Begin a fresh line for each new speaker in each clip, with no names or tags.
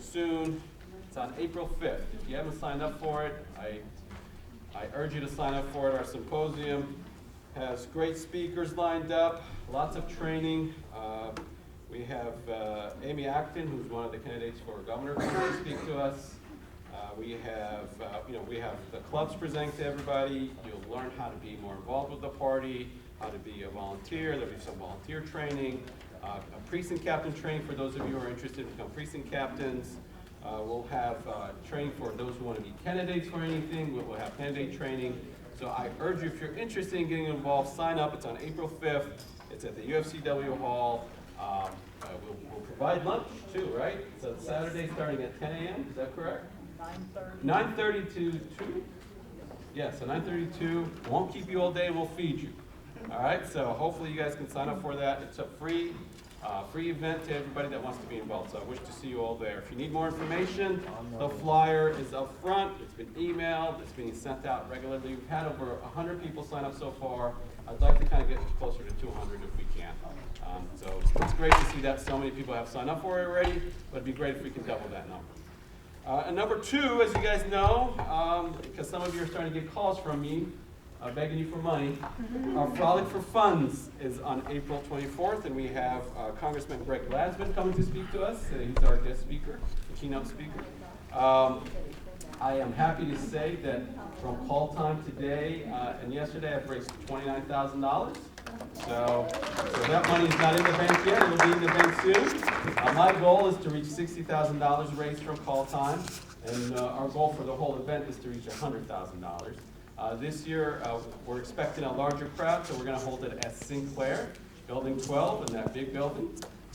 soon. It's on April 5th. If you haven't signed up for it, I urge you to sign up for it. Our symposium has great speakers lined up, lots of training. We have Amy Acton, who's one of the candidates for governor, coming to speak to us. We have the clubs presenting to everybody. You'll learn how to be more involved with the party, how to be a volunteer. There'll be some volunteer training, a precinct captain training for those of you who are interested in become precinct captains. We'll have training for those who want to be candidates for anything. We'll have candidate training. So I urge you, if you're interested in getting involved, sign up. It's on April 5th. It's at the UFCW Hall. We'll provide lunch too, right? So it's Saturday starting at 10 a.m. Is that correct? 9:30. 9:30 to 2? Yeah, so 9:30 to 2. Won't keep you all day. We'll feed you. All right, so hopefully you guys can sign up for that. It's a free event to everybody that wants to be involved. So I wish to see you all there. If you need more information, the flyer is up front. It's been emailed. It's being sent out regularly. We've had over 100 people sign up so far. I'd like to kind of get closer to 200 if we can. So it's great to see that so many people have signed up for it already, but it'd be great if we can double that number. And number two, as you guys know, because some of you are starting to get calls from me, begging you for money, our Frolic for Funds is on April 24th, and we have Congressman Greg Gladsman coming to speak to us. He's our guest speaker, the keynote speaker. I am happy to say that from call time today and yesterday, I've raised $29,000. So that money is not in the bank yet. It will be in the bank soon. My goal is to reach $60,000 raised from call time, and our goal for the whole event is to reach $100,000. This year, we're expecting a larger crowd, so we're going to hold it at Sinclair, Building 12, in that big building.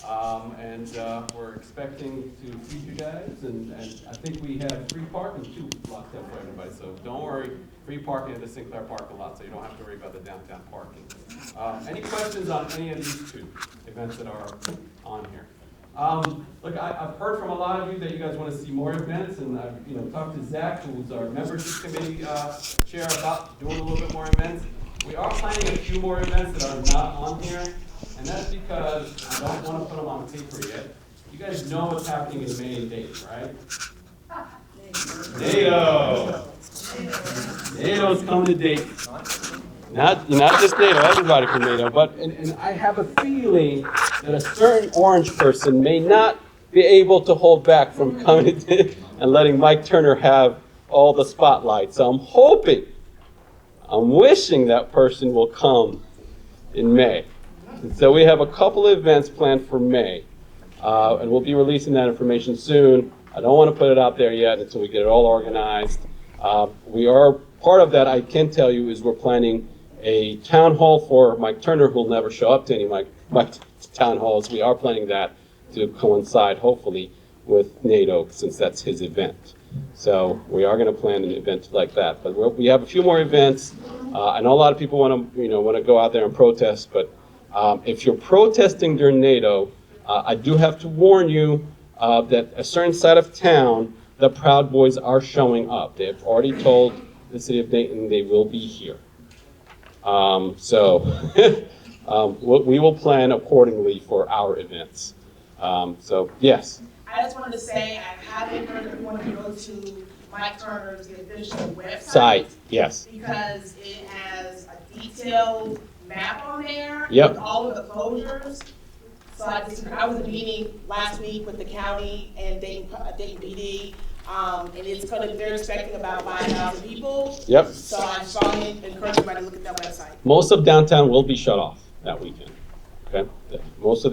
We're expecting to feed you guys, and I think we have free parking too locked up for everybody. So don't worry, free parking at the Sinclair parking lot, so you don't have to worry about the downtown parking. Any questions on any of these two events that are on here? Look, I've heard from a lot of you that you guys want to see more events, and I've talked to Zach, who's our membership committee chair, about doing a little bit more events. We are planning a few more events that are not on here, and that's because I don't want to put them on paper yet. You guys know what's happening in May and Dayton, right? NATO! NATO's coming to Dayton. Not just NATO, everybody from NATO, but and I have a feeling that a certain orange person may not be able to hold back from coming to, and letting Mike Turner have all the spotlight. So I'm wishing that person will come in May. And so we have a couple of events planned for May, and we'll be releasing that information soon. I don't want to put it out there yet until we get it all organized. Part of that, I can tell you, is we're planning a town hall for Mike Turner, who will never show up to any Mike town halls. We are planning that to coincide, hopefully, with NATO, since that's his event. So we are going to plan an event like that. But we have a few more events. I know a lot of people want to go out there and protest, but if you're protesting during NATO, I do have to warn you that a certain side of town, the Proud Boys are showing up. They have already told the city of Dayton they will be here. We will plan accordingly for our events. So, yes.
I just wanted to say I haven't heard everyone to go to Mike Turner's official website.
Yes.
Because it has a detailed map on there.
Yep.
With all of the closures. So I was in a meeting last week with the county and Dayton PD. And they're expecting about 5,000 people.
Yep.
So I strongly encourage everybody to look at that website.
Most of downtown will be shut off that weekend. Okay. Most of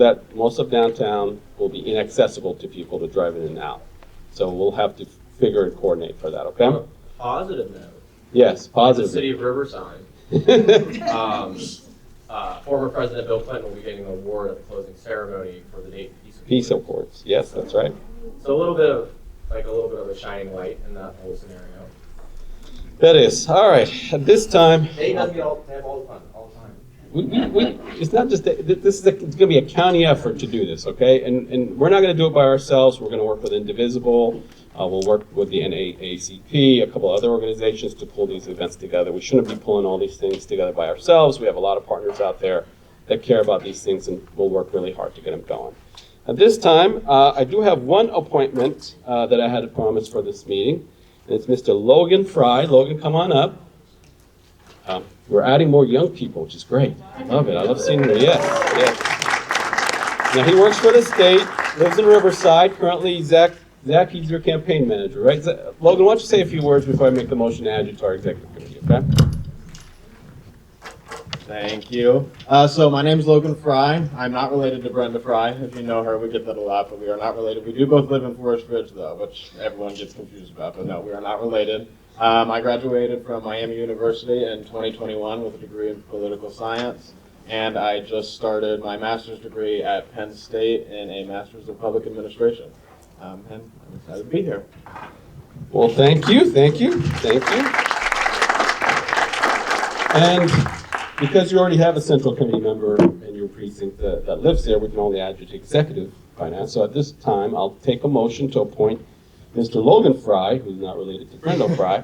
downtown will be inaccessible to people to drive in and out. So we'll have to figure and coordinate for that. Okay.
Positive note.
Yes. Positive.
The city of Riverside. Former President Bill Clinton will be getting an award at the closing ceremony for the Dayton
Peace Awards. Yes, that's right.
So a little bit of a shining light in that whole scenario.
That is. All right. At this time.
Dayton doesn't get to have all the fun all the time.
It's not just that. It's going to be a county effort to do this, okay? And we're not going to do it by ourselves. We're going to work with Indivisible. We'll work with the NAACP, a couple other organizations to pull these events together. We shouldn't be pulling all these things together by ourselves. We have a lot of partners out there that care about these things, and we'll work really hard to get them going. At this time, I do have one appointment that I had to promise for this meeting. And it's Mr. Logan Fry. Logan, come on up. We're adding more young people, which is great. I love it. I love seeing them. Yes, yes. Now, he works for the state, lives in Riverside. Currently, Zach, he's your campaign manager, right? Logan, why don't you say a few words before I make the motion to add you to our executive committee, okay?
Thank you. So my name is Logan Fry. I'm not related to Brenda Fry. If you know her, we get that a lot, but we are not related. We do both live in Forest Ridge, though, which everyone gets confused about, but no, we are not related. I graduated from Miami University in 2021 with a degree in political science, and I just started my master's degree at Penn State in a master's of public administration. And I'm excited to be here.
Well, thank you, thank you, thank you. And because you already have a central committee member in your precinct that lives there, we can only add you to executive finance. So at this time, I'll take a motion to appoint Mr. Logan Fry, who's not related to Brenda Fry,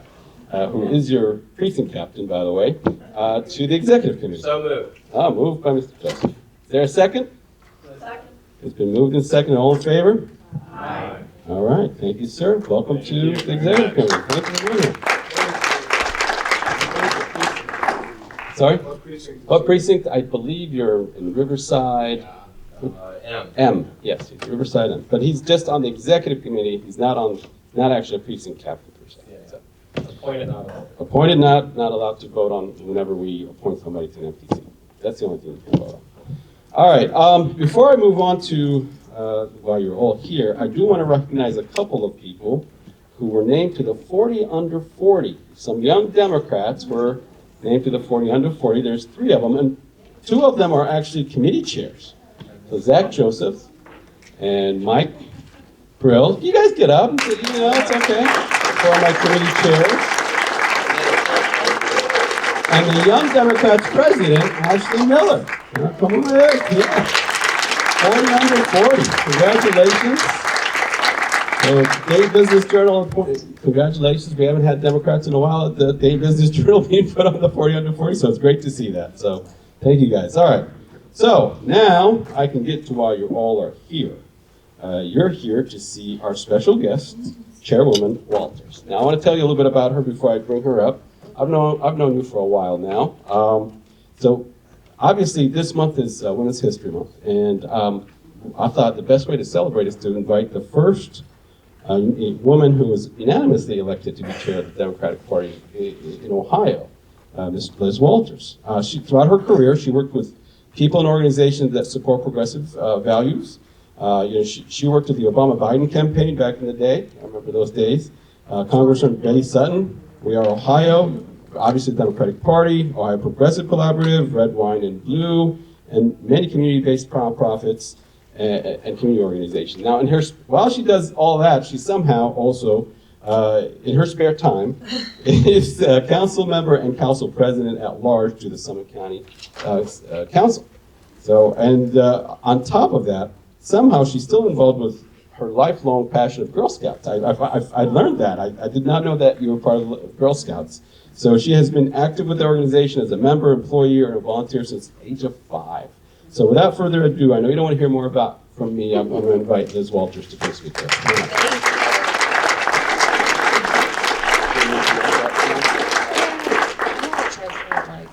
who is your precinct captain, by the way, to the executive committee.
So moved.
Moved by Mr. Joseph. Is there a second?
Second.
It's been moved and seconded. All in favor?
Aye.
All right. Thank you, sir. Welcome to the executive committee. Thank you for being here. Sorry?
What precinct?
What precinct? I believe you're in Riverside.
M.
Yes, he's Riverside M. But he's just on the executive committee. He's not actually a precinct captain per se.
Yeah.
So,
Appointed, not allowed.
appointed, not allowed to vote on whenever we appoint somebody to an empty seat. That's the only thing we can vote on. All right. Before I move on to while you're all here, I do want to recognize a couple of people who were named to the 40 under 40. Some young Democrats were named to the 40 under 40. There's 3 of them, and 2 of them are actually committee chairs. So Zach Joseph and Mike Brill. You guys get up. You know, it's okay. For my committee chairs. And the Young Democrats president, Ashley Miller. Come over here. Yeah. 40 under 40. Congratulations. So Dayton Business Journal, congratulations. We haven't had Democrats in a while at the Dayton Business Journal being put on the 40 under 40, so it's great to see that. So thank you guys. All right. So now I can get to why you all are here. You're here to see our special guest, Chairwoman Walters. Now I want to tell you a little bit about her before I bring her up. I've known you for a while now. So obviously this month is Women's History Month, and I thought the best way to celebrate is to invite the first woman who was unanimously elected to be chair of the Democratic Party in Ohio, Ms. Liz Walters. Throughout her career, she worked with people and organizations that support progressive values. She worked with the Obama-Biden campaign back in the day. I remember those days. Congresswoman Betty Sutton, We Are Ohio, obviously the Democratic Party, Ohio Progressive Collaborative, Red Wine and Blue, and many community-based nonprofits and community organizations. Now, while she does all that, she somehow also, in her spare time, is council member and council president at large to the Summit County Council. So, and on top of that, somehow she's still involved with her lifelong passion of Girl Scouts. I learned that. I did not know that you were part of Girl Scouts. So she has been active with the organization as a member, employee, or a volunteer since the age of 5. So without further ado, I know you don't want to hear more from me. I'm going to invite Liz Walters to please speak there.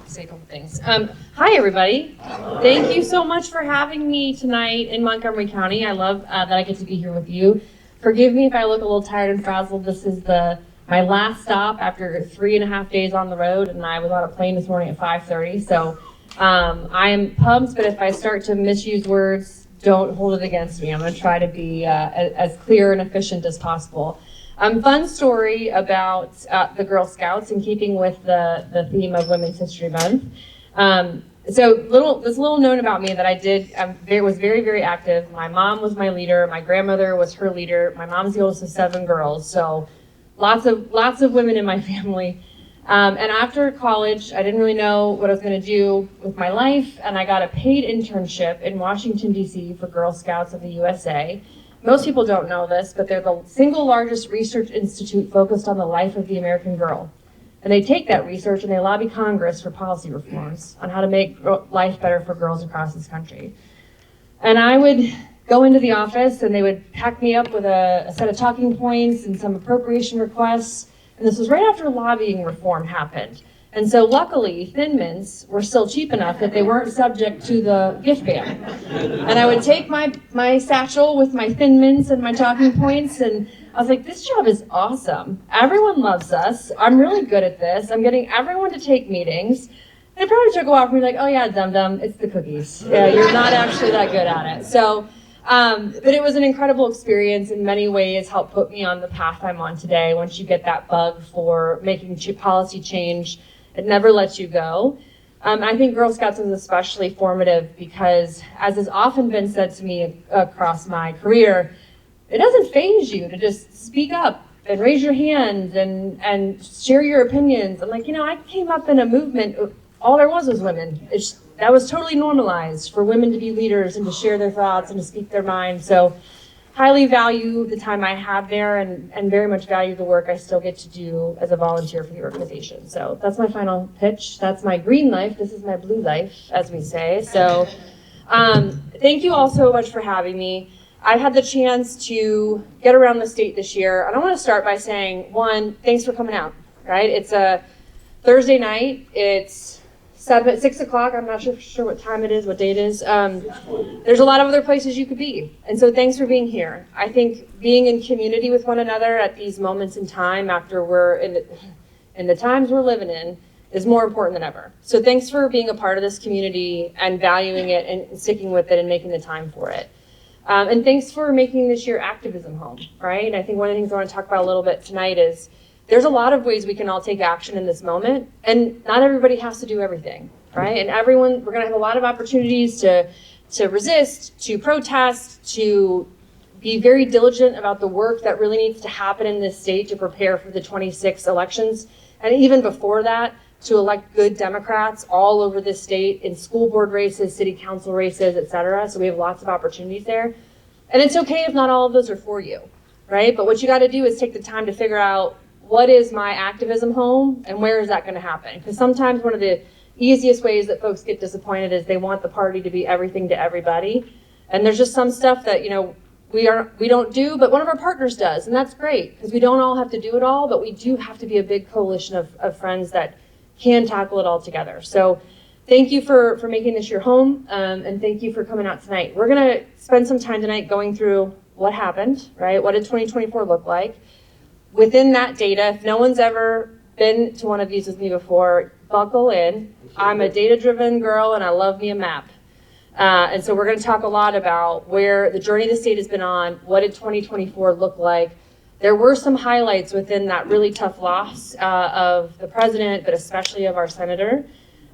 Say a couple things. Hi, everybody. Thank you so much for having me tonight in Montgomery County. I love that I get to be here with you. Forgive me if I look a little tired and frazzled. This is my last stop after 3.5 days on the road, and I was on a plane this morning at 5:30. So I am pumped, but if I start to misuse words, don't hold it against me. I'm going to try to be as clear and efficient as possible. Fun story about the Girl Scouts in keeping with the theme of Women's History Month. So this little known about me that I did, was very, very active. My mom was my leader. My grandmother was her leader. My mom's the oldest of 7 girls. So lots of women in my family. And after college, I didn't really know what I was going to do with my life. And I got a paid internship in Washington, D.C. for Girl Scouts of the USA. Most people don't know this, but they're the single largest research institute focused on the life of the American girl. And they take that research and they lobby Congress for policy reforms on how to make life better for girls across this country. And I would go into the office and they would pack me up with a set of talking points and some appropriation requests. And this was right after lobbying reform happened. And so luckily, Thin Mints were still cheap enough that they weren't subject to the gift ban. And I would take my satchel with my Thin Mints and my talking points, and I was like, this job is awesome. Everyone loves us. I'm really good at this. I'm getting everyone to take meetings. And it probably took a while for me to be like, oh yeah, dum-dum, it's the cookies. Yeah, you're not actually that good at it. So, but it was an incredible experience in many ways, helped put me on the path I'm on today. Once you get that bug for making policy change, it never lets you go. I think Girl Scouts is especially formative because, as has often been said to me across my career, it doesn't faze you to just speak up and raise your hand and share your opinions. I'm like, I came up in a movement, all there was women. That was totally normalized for women to be leaders and to share their thoughts and to speak their minds. So highly value the time I have there and very much value the work I still get to do as a volunteer for the organization. So that's my final pitch. That's my green life. This is my blue life, as we say. So thank you all so much for having me. I've had the chance to get around the state this year. And I want to start by saying, one, thanks for coming out, right? It's a Thursday night. It's 6 o'clock. I'm not sure what time it is, what day it is. There's a lot of other places you could be. And so thanks for being here. I think being in community with one another at these moments in time after we're in the times we're living in is more important than ever. So thanks for being a part of this community and valuing it and sticking with it and making the time for it. And thanks for making this your activism home, right? And I think one of the things I want to talk about a little bit tonight is there's a lot of ways we can all take action in this moment, and not everybody has to do everything, right? And we're going to have a lot of opportunities to resist, to protest, to be very diligent about the work that really needs to happen in this state to prepare for the 26 elections, and even before that, to elect good Democrats all over the state in school board races, city council races, et cetera. So we have lots of opportunities there. And it's okay if not all of those are for you, right? But what you got to do is take the time to figure out, what is my activism home and where is that going to happen? Because sometimes one of the easiest ways that folks get disappointed is they want the party to be everything to everybody. And there's just some stuff that, we don't do, but one of our partners does. And that's great because we don't all have to do it all, but we do have to be a big coalition of friends that can tackle it all together. So thank you for making this your home, and thank you for coming out tonight. We're going to spend some time tonight going through what happened, right? What did 2024 look like? Within that data, if no one's ever been to one of these with me before, buckle in. I'm a data-driven girl, and I love me a map. And so we're going to talk a lot about where the journey the state has been on, what did 2024 look like. There were some highlights within that really tough loss of the president, but especially of our senator.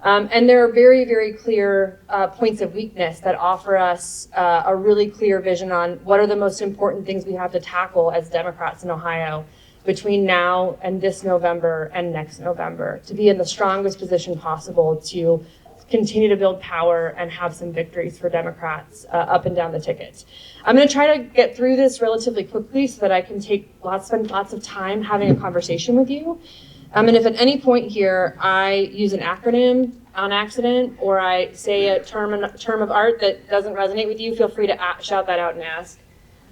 And there are very, very clear points of weakness that offer us a really clear vision on what are the most important things we have to tackle as Democrats in Ohio between now and this November and next November to be in the strongest position possible to continue to build power and have some victories for Democrats up and down the ticket. I'm going to try to get through this relatively quickly so that I can spend lots of time having a conversation with you. And if at any point here I use an acronym on accident or I say a term of art that doesn't resonate with you, feel free to shout that out and ask.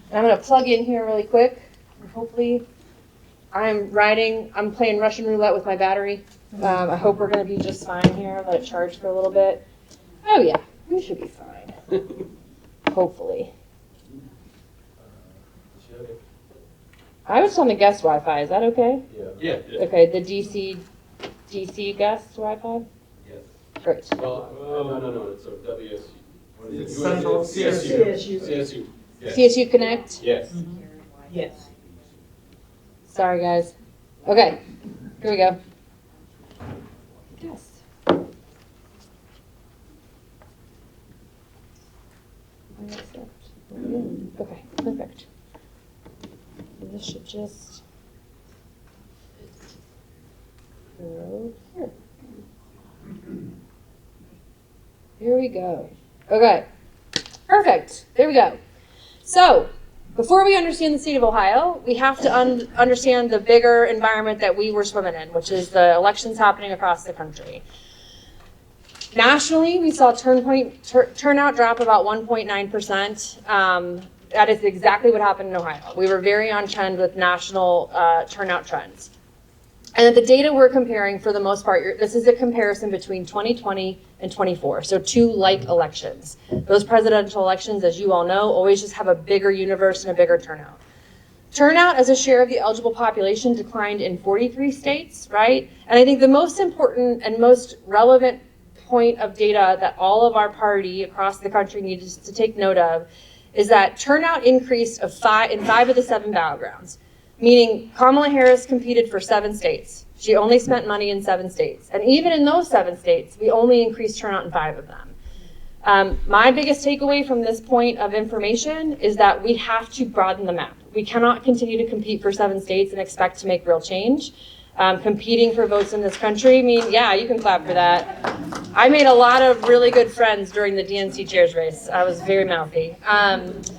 And I'm going to plug in here really quick. And hopefully I'm playing Russian roulette with my battery. I hope we're going to be just fine here. Let it charge for a little bit. Oh yeah, we should be fine. Hopefully. I was on the guest Wi-Fi. Is that okay?
Yeah.
Okay, the DC guest Wi-Fi?
Yes.
Great.
Well, no, it's a WSU. What is it?
It's Central
CSU. Yes.
CSU Connect?
Yes.
Yes.
Sorry, guys. Okay, here we go. Yes. Okay, perfect. This should just go here. Here we go. Okay, perfect. There we go. So, before we understand the state of Ohio, we have to understand the bigger environment that we were swimming in, which is the elections happening across the country. Nationally, we saw turnout drop about 1.9%. That is exactly what happened in Ohio. We were very on trend with national turnout trends. And the data we're comparing, for the most part, this is a comparison between 2020 and 24, so two like elections. Those presidential elections, as you all know, always just have a bigger universe and a bigger turnout. Turnout as a share of the eligible population declined in 43 states, right? And I think the most important and most relevant point of data that all of our party across the country needs to take note of is that turnout increased in 5 of the 7 battlegrounds, meaning Kamala Harris competed for 7 states. She only spent money in 7 states. And even in those 7 states, we only increased turnout in 5 of them. My biggest takeaway from this point of information is that we have to broaden the map. We cannot continue to compete for 7 states and expect to make real change. Competing for votes in this country, I mean, yeah, you can clap for that. I made a lot of really good friends during the DNC chairs race. I was very mouthy. But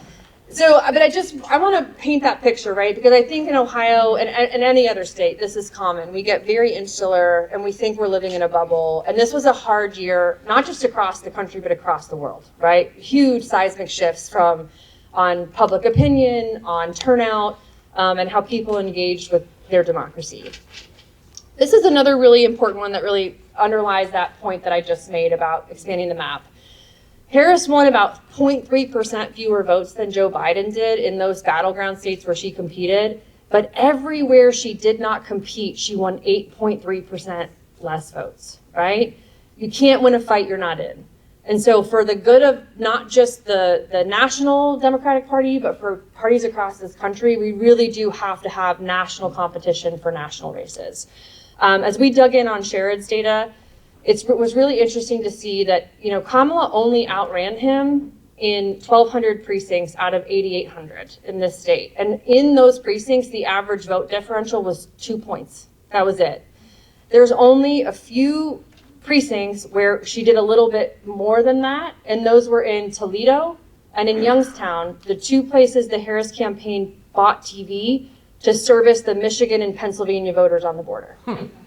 I want to paint that picture, right? Because I think in Ohio and any other state, this is common. We get very insular and we think we're living in a bubble. And this was a hard year, not just across the country, but across the world, right? Huge seismic shifts on public opinion, on turnout, and how people engaged with their democracy. This is another really important one that really underlies that point that I just made about expanding the map. Harris won about 0.3% fewer votes than Joe Biden did in those battleground states where she competed, but everywhere she did not compete, she won 8.3% less votes, right? You can't win a fight you're not in. And so for the good of not just the national Democratic Party, but for parties across this country, we really do have to have national competition for national races. As we dug in on Sherrod's data, it was really interesting to see that, Kamala only outran him in 1,200 precincts out of 8,800 in this state. And in those precincts, the average vote differential was 2 points. That was it. There's only a few precincts where she did a little bit more than that, and those were in Toledo and in Youngstown, the 2 places the Harris campaign bought TV to service the Michigan and Pennsylvania voters on the border,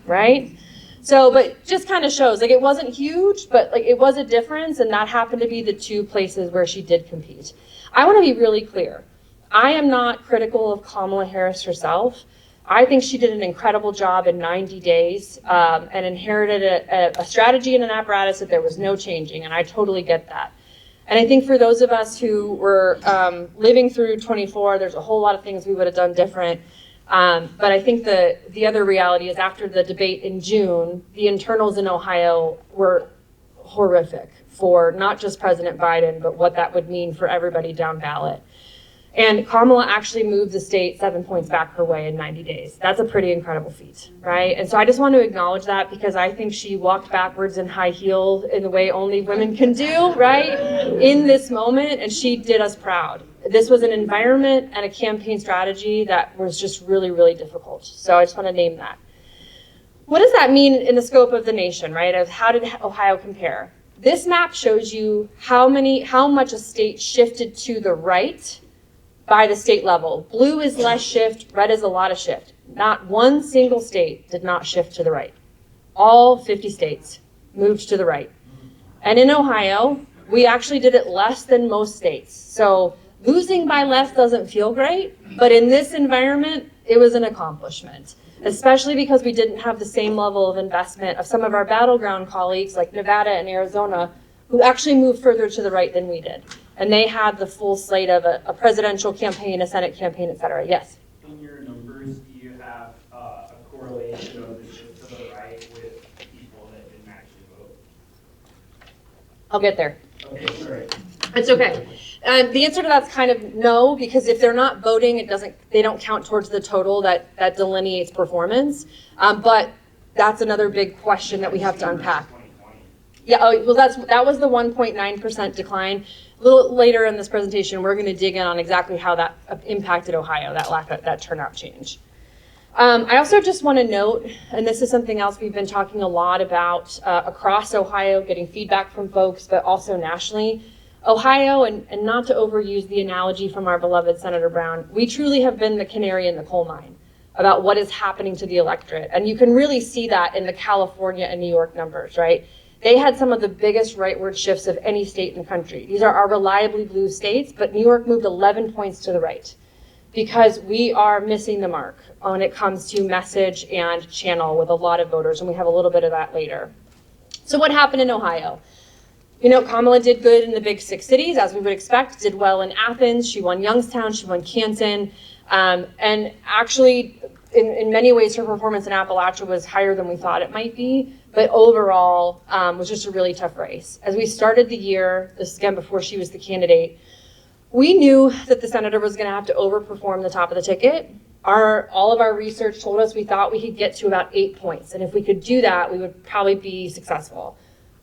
right? So, but just kind of shows, it wasn't huge, but it was a difference, and that happened to be the 2 places where she did compete. I want to be really clear. I am not critical of Kamala Harris herself. I think she did an incredible job in 90 days and inherited a strategy and an apparatus that there was no changing, and I totally get that. And I think for those of us who were living through 24, there's a whole lot of things we would have done different. But I think the other reality is after the debate in June, the internals in Ohio were horrific for not just President Biden, but what that would mean for everybody down ballot. And Kamala actually moved the state 7 points back her way in 90 days. That's a pretty incredible feat, right? And so I just want to acknowledge that because I think she walked backwards in high heels in the way only women can do, right? In this moment, and she did us proud. This was an environment and a campaign strategy that was just really, really difficult. So I just want to name that. What does that mean in the scope of the nation, right? Of how did Ohio compare? This map shows you how much a state shifted to the right by the state level. Blue is less shift, red is a lot of shift. Not one single state did not shift to the right. All 50 states moved to the right. And in Ohio, we actually did it less than most states. So losing by less doesn't feel great, but in this environment, it was an accomplishment, especially because we didn't have the same level of investment of some of our battleground colleagues like Nevada and Arizona, who actually moved further to the right than we did. And they had the full slate of a presidential campaign, a Senate campaign, et cetera. Yes?
In your numbers, do you have a correlation of the shift to the right with people that didn't actually vote?
I'll get there.
Okay, sorry.
It's okay. The answer to that's kind of no, because if they're not voting, they don't count towards the total that delineates performance. But that's another big question that we have to unpack. Yeah, well, that was the 1.9% decline. A little later in this presentation, we're going to dig in on exactly how that impacted Ohio, that turnout change. I also just want to note, and this is something else we've been talking a lot about across Ohio, getting feedback from folks, but also nationally. Ohio, and not to overuse the analogy from our beloved Senator Brown, we truly have been the canary in the coal mine about what is happening to the electorate. And you can really see that in the California and New York numbers, right? they had some of the biggest rightward shifts of any state in the country. These are our reliably blue states, but New York moved 11 points to the right because we are missing the mark when it comes to message and channel with a lot of voters, and we have a little bit of that later. So what happened in Ohio? Kamala did good in the big 6 cities, as we would expect, did well in Athens, she won Youngstown, she won Canton, and actually, in many ways, her performance in Appalachia was higher than we thought it might be, but overall, was just a really tough race. As we started the year, this again before she was the candidate, we knew that the senator was gonna have to overperform the top of the ticket. All of our research told us we thought we could get to about 8 points, and if we could do that, we would probably be successful.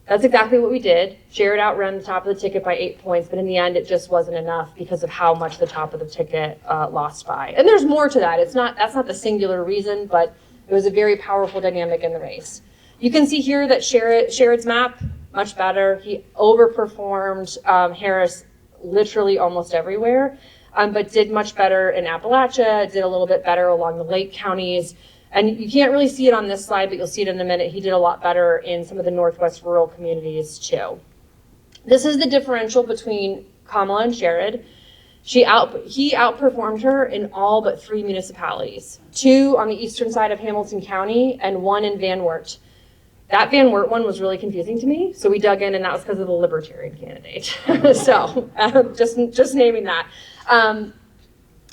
That's exactly what we did. Sherrod outran the top of the ticket by 8 points, but in the end, it just wasn't enough because of how much the top of the ticket lost by. And there's more to that. That's not the singular reason, but it was a very powerful dynamic in the race. You can see here that Sherrod's map, much better. He overperformed Harris literally almost everywhere, but did much better in Appalachia, did a little bit better along the Lake counties. And you can't really see it on this slide, but you'll see it in a minute. He did a lot better in some of the Northwest rural communities too. This is the differential between Kamala and Sherrod. He outperformed her in all but 3 municipalities, 2 on the eastern side of Hamilton County and 1 in Van Wert. That Van Wert one was really confusing to me, so we dug in, and that was because of the Libertarian candidate. So just naming that.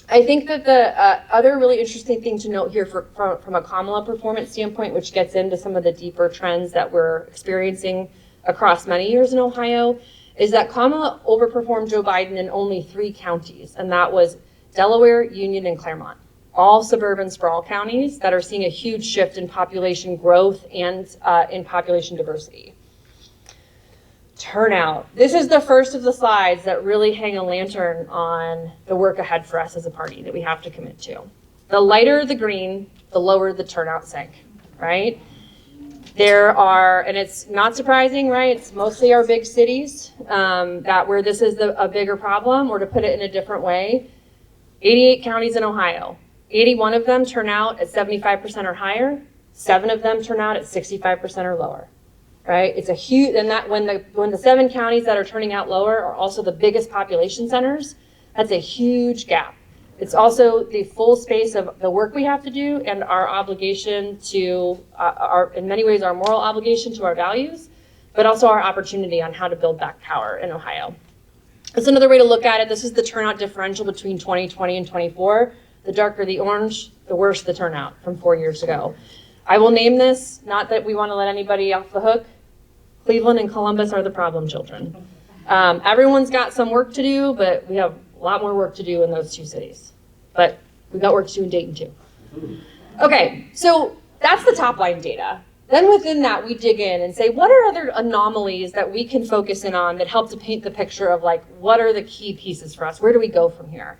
I think that the other really interesting thing to note here from a Kamala performance standpoint, which gets into some of the deeper trends that we're experiencing across many years in Ohio, is that Kamala overperformed Joe Biden in only 3 counties, and that was Delaware, Union, and Claremont, all suburban sprawl counties that are seeing a huge shift in population growth and in population diversity. Turnout. This is the first of the slides that really hang a lantern on the work ahead for us as a party that we have to commit to. The lighter the green, the lower the turnout sank, right? There are, and it's not surprising, right? It's mostly our big cities where this is a bigger problem, or to put it in a different way, 88 counties in Ohio. 81 of them turn out at 75% or higher. 7 of them turn out at 65% or lower. Right? It's a huge, and that when the 7 counties that are turning out lower are also the biggest population centers, that's a huge gap. It's also the full space of the work we have to do and our obligation to, in many ways, our moral obligation to our values, but also our opportunity on how to build back power in Ohio. That's another way to look at it. This is the turnout differential between 2020 and 24. The darker the orange, the worse the turnout from 4 years ago. I will name this, not that we want to let anybody off the hook. Cleveland and Columbus are the problem children. Everyone's got some work to do, but we have a lot more work to do in those 2 cities. But we've got work to do in Dayton too. Okay, so that's the top line data. Then within that, we dig in and say, what are other anomalies that we can focus in on that help to paint the picture of like, what are the key pieces for us? Where do we go from here?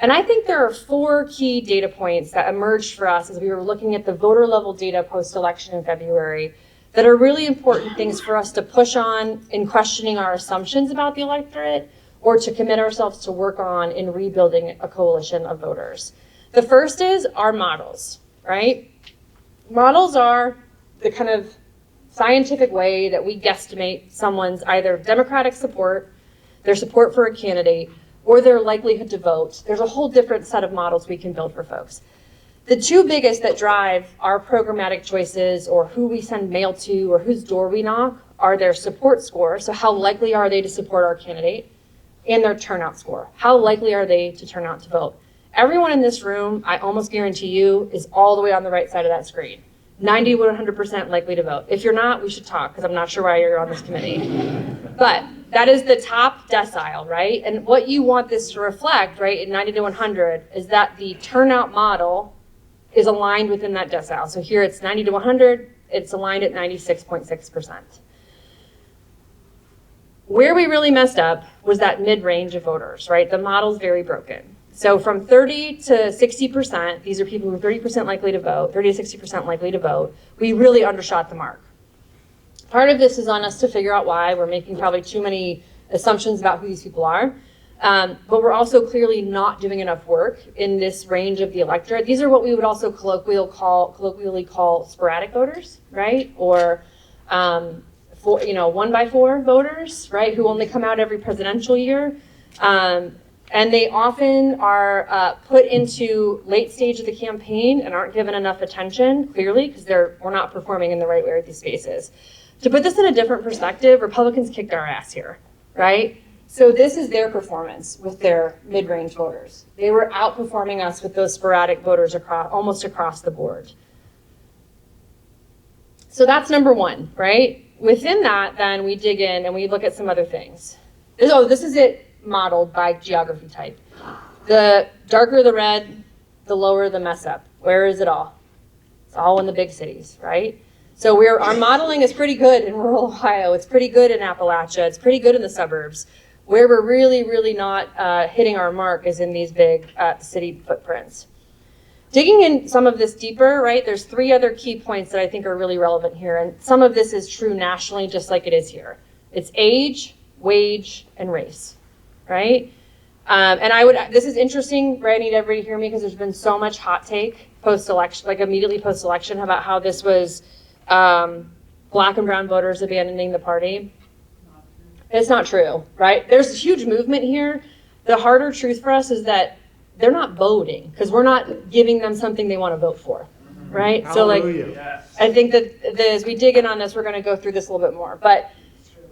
And I think there are 4 key data points that emerged for us as we were looking at the voter level data post-election in February that are really important things for us to push on in questioning our assumptions about the electorate, or to commit ourselves to work on in rebuilding a coalition of voters. The first is our models, right? Models are the kind of scientific way that we guesstimate someone's either democratic support, their support for a candidate, or their likelihood to vote. There's a whole different set of models we can build for folks. The 2 biggest that drive our programmatic choices, or who we send mail to, or whose door we knock, are their support score, so how likely are they to support our candidate, and their turnout score. How likely are they to turn out to vote? Everyone in this room, I almost guarantee you, is all the way on the right side of that screen. 90 to 100% likely to vote. If you're not, we should talk, because I'm not sure why you're on this committee. But that is the top decile, right? And what you want this to reflect, right, in 90 to 100, is that the turnout model is aligned within that decile. So here it's 90 to 100, it's aligned at 96.6%. Where we really messed up was that mid-range of voters, right? The model's very broken. So from 30 to 60%, these are people who are 30% likely to vote, 30 to 60% likely to vote, we really undershot the mark. Part of this is on us to figure out why. We're making probably too many assumptions about who these people are. But we're also clearly not doing enough work in this range of the electorate. These are what we would also colloquially call sporadic voters, right? Or 1 by 4 voters, right, who only come out every presidential year. And they often are put into late stage of the campaign and aren't given enough attention, clearly, because we're not performing in the right way with these spaces. To put this in a different perspective, Republicans kicked our ass here, right? So this is their performance with their mid-range voters. They were outperforming us with those sporadic voters almost across the board. So that's number one, right? Within that, then we dig in and we look at some other things. This is it modeled by geography type. The darker the red, the lower the mess up. Where is it all? It's all in the big cities, right? So our modeling is pretty good in rural Ohio. It's pretty good in Appalachia. It's pretty good in the suburbs. Where we're really, really not hitting our mark is in these big city footprints. Digging in some of this deeper, right, there's 3 other key points that I think are really relevant here. And some of this is true nationally, just like it is here. It's age, wage, and race, right? And this is interesting, right? I need everybody to hear me because there's been so much hot take post-election, like immediately post-election, about how this was Black and brown voters abandoning the party. It's not true, right? There's a huge movement here. The harder truth for us is that they're not voting because we're not giving them something they want to vote for, right? So like, I think that as we dig in on this, we're going to go through this a little bit more. But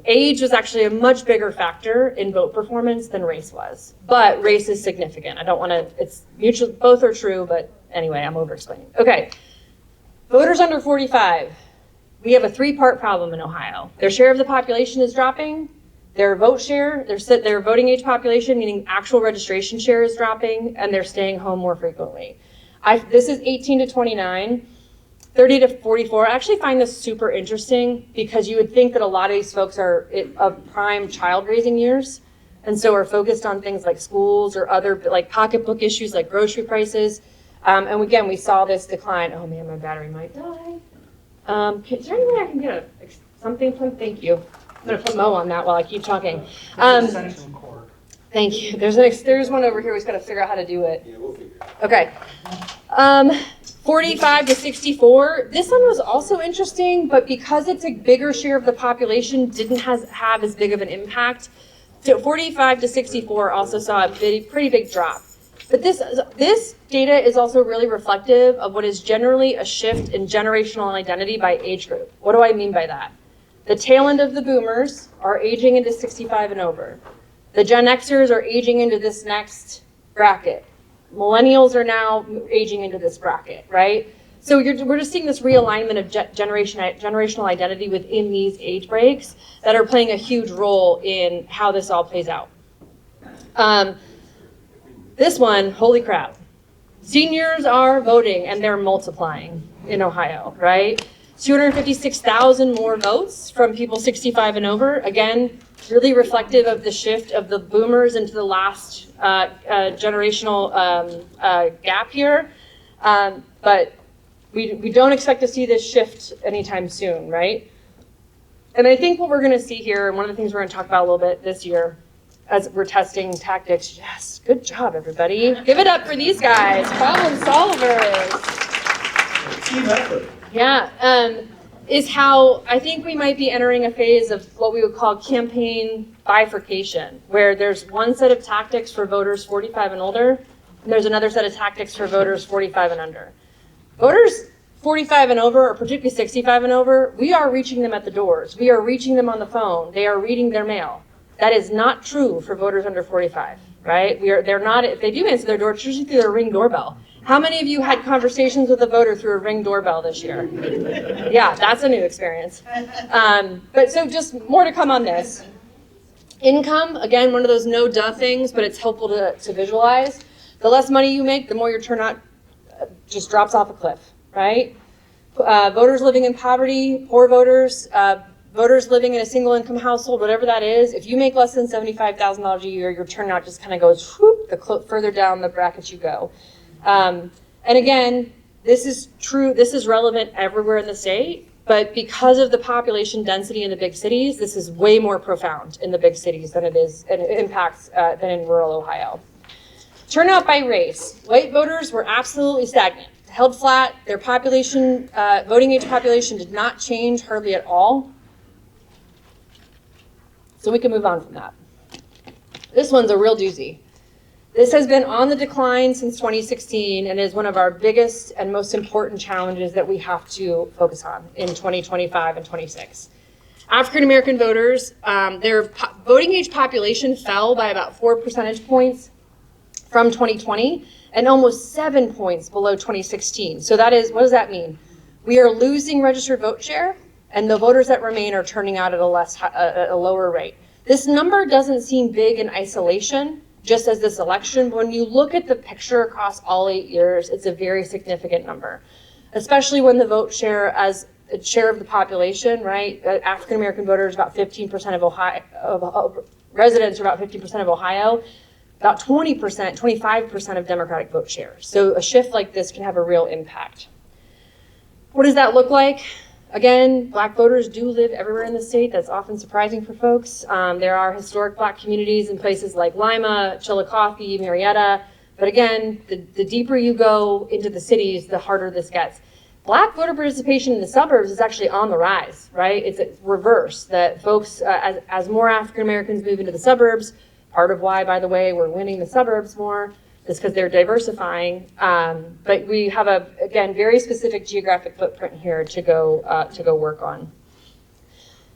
age was actually a much bigger factor in vote performance than race was. But race is significant. I don't want to, it's mutual, both are true, but anyway, I'm over-explaining. Okay, voters under 45. We have a 3-part problem in Ohio. Their share of the population is dropping. Their vote share, their voting age population, meaning actual registration share, is dropping, and they're staying home more frequently. This is 18 to 29, 30 to 44. I actually find this super interesting because you would think that a lot of these folks are of prime child raising years, and so are focused on things like schools or other like pocketbook issues like grocery prices. And again, we saw this decline. Oh man, my battery might die. Is there any way I can get something from? Thank you. I'm going to put Mo on that while I keep talking. Thank you. There's one over here. We just got to figure out how to do it.
Yeah, we'll figure it
Okay.
out.
45 to 64. This one was also interesting, but because it's a bigger share of the population, didn't have as big of an impact. 45 to 64 also saw a pretty big drop. But this data is also really reflective of what is generally a shift in generational identity by age group. What do I mean by that? The tail end of the boomers are aging into 65 and over. The Gen Xers are aging into this next bracket. Millennials are now aging into this bracket, right? So we're just seeing this realignment of generational identity within these age breaks that are playing a huge role in how this all plays out. This one, holy crap. Seniors are voting and they're multiplying in Ohio, right? 256,000 more votes from people 65 and over. Again, really reflective of the shift of the boomers into the last generational gap here. But we don't expect to see this shift anytime soon, right? And I think what we're going to see here, and one of the things we're going to talk about a little bit this year as we're testing tactics, yes, good job, everybody. Give it up for these guys, problem solvers.
Team effort.
Yeah, is how I think we might be entering a phase of what we would call campaign bifurcation, where there's one set of tactics for voters 45 and older, and there's another set of tactics for voters 45 and under. Voters 45 and over, or particularly 65 and over, we are reaching them at the doors. We are reaching them on the phone. They are reading their mail. That is not true for voters under 45, right? They're not, if they do answer their door, it's usually through their Ring doorbell. How many of you had conversations with a voter through a Ring doorbell this year? Yeah, that's a new experience. But so just more to come on this. Income, again, one of those no-duh things, but it's helpful to visualize. The less money you make, the more your turnout just drops off a cliff, right? Voters living in poverty, poor voters, voters living in a single-income household, whatever that is, if you make less than $75,000 a year, your turnout just kind of goes whoop, the further down the bracket you go. And again, this is true, this is relevant everywhere in the state, but because of the population density in the big cities, this is way more profound in the big cities than it is, and it impacts than in rural Ohio. Turnout by race. White voters were absolutely stagnant, held flat. Their population, voting age population did not change hardly at all. So we can move on from that. This one's a real doozy. This has been on the decline since 2016 and is one of our biggest and most important challenges that we have to focus on in 2025 and 26. African American voters, their voting age population fell by about 4 percentage points from 2020 and almost 7 points below 2016. So that is, what does that mean? We are losing registered vote share, and the voters that remain are turning out at a lower rate. This number doesn't seem big in isolation, just as this election, but when you look at the picture across all 8 years, it's a very significant number, especially when the vote share as a share of the population, right? African American voters, about 15% of Ohio, residents are about 15% of Ohio, about 20%, 25% of Democratic vote share. So a shift like this can have a real impact. What does that look like? Again, Black voters do live everywhere in the state. That's often surprising for folks. There are historic Black communities in places like Lima, Chillicothe, Marietta. But again, the deeper you go into the cities, the harder this gets. Black voter participation in the suburbs is actually on the rise, right? It's reverse, that folks, as more African Americans move into the suburbs, part of why, by the way, we're winning the suburbs more, is because they're diversifying. But we have again, very specific geographic footprint here to go work on.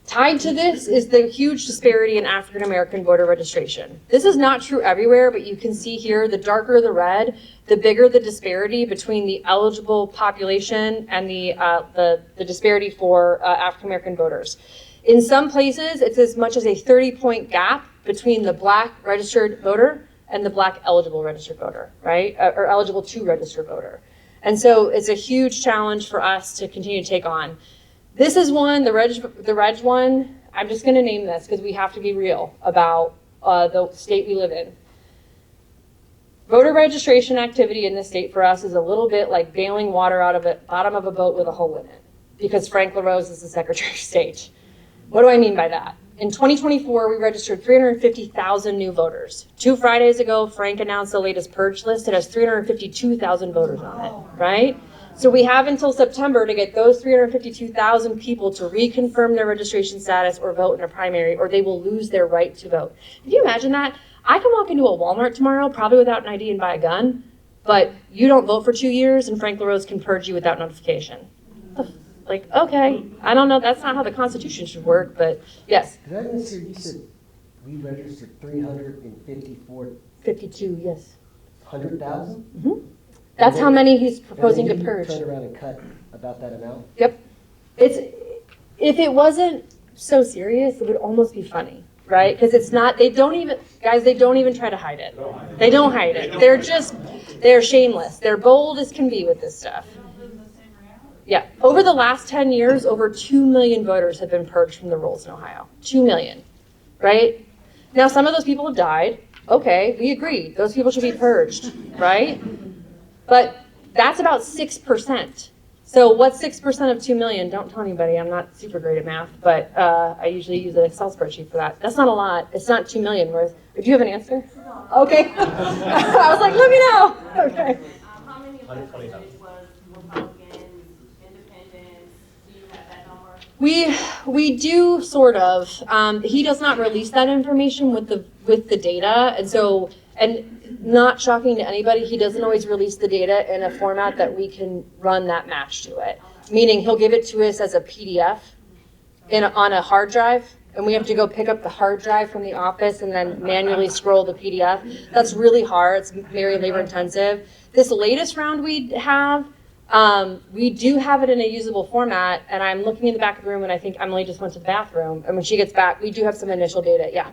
Tied to this is the huge disparity in African American voter registration. This is not true everywhere, but you can see here, the darker the red, the bigger the disparity between the eligible population and the disparity for African American voters. In some places, it's as much as a 30-point gap between the Black registered voter and the Black eligible registered voter, right? Or eligible to register voter. And so it's a huge challenge for us to continue to take on. This is one, the reg one, I'm just gonna name this because we have to be real about the state we live in. Voter registration activity in this state for us is a little bit like bailing water out of the bottom of a boat with a hole in it, because Frank LaRose is the Secretary of State. What do I mean by that? In 2024, we registered 350,000 new voters. 2 Fridays ago, Frank announced the latest purge list. It has 352,000 voters on it, right? So we have until September to get those 352,000 people to reconfirm their registration status or vote in a primary, or they will lose their right to vote. Can you imagine that? I can walk into a Walmart tomorrow, probably without an ID and buy a gun, but you don't vote for 2 years and Frank LaRose can purge you without notification. Like, okay, I don't know, that's not how the Constitution should work, but yes.
Did I miss you said we registered 354
52, yes.
100,000?
Mm-hmm. That's how many he's proposing to purge.
Turn around and cut about that amount?
Yep. If it wasn't so serious, it would almost be funny, right? Because it's not, they don't even try to hide it. They don't hide it. They're shameless. They're bold as can be with this stuff. Yeah, over the last 10 years, over 2 million voters have been purged from the rolls in Ohio. 2 million, right? Now, some of those people have died. Okay, we agree. Those people should be purged, right? But that's about 6%. So what's 6% of 2 million? Don't tell anybody. I'm not super great at math, but I usually use an Excel spreadsheet for that. That's not a lot. It's not 2 million worth. Do you have an answer? Okay. I was like, let me know. Okay.
How many of those percentage was Republicans, independents? Do you have that number?
We do sort of. He does not release that information with the data, and not shocking to anybody, he doesn't always release the data in a format that we can run that match to it. Meaning he'll give it to us as a PDF on a hard drive, and we have to go pick up the hard drive from the office and then manually scroll the PDF. That's really hard. It's very labor intensive. This latest round we have, we do have it in a usable format, and I'm looking in the back of the room, and I think Emily just went to the bathroom, and when she gets back, we do have some initial data, yeah.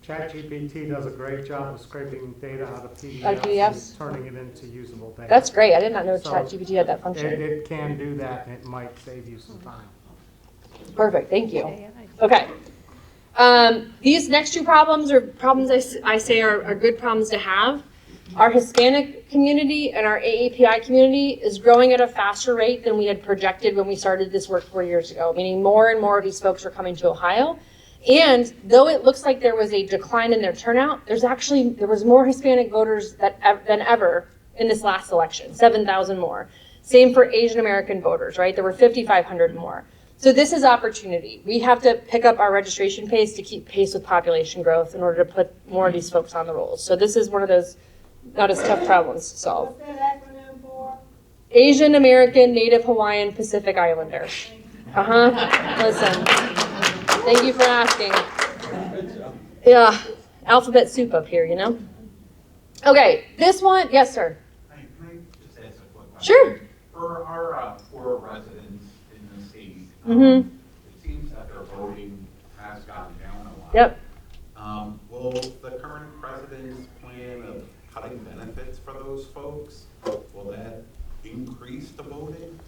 ChatGPT does a great job of scraping data out of
Like
PDFs
PDFs?
and turning it into usable data.
That's great. I did not know
So
ChatGPT had that function.
It can do that, and it might save you some time.
Perfect, thank you. Okay. These next two problems are problems I say are good problems to have. Our Hispanic community and our AAPI community is growing at a faster rate than we had projected when we started this work 4 years ago, meaning more and more of these folks are coming to Ohio. And though it looks like there was a decline in their turnout, there was more Hispanic voters than ever in this last election, 7,000 more. Same for Asian American voters, right? There were 5,500 more. So this is opportunity. We have to pick up our registration pace to keep pace with population growth in order to put more of these folks on the rolls. So this is one of those not as tough problems to solve.
What's that acronym for?
Asian American, Native Hawaiian, Pacific Islander. Listen, thank you for asking. Yeah, alphabet soup up here, you know? Okay, this one, yes, sir.
Can I just ask a quick question?
Sure.
For our poor residents in the state,
Mhm.
it seems that their voting has gone down a lot.
Yep.
Will the current president's plan of cutting benefits for those folks, will that increase the voting?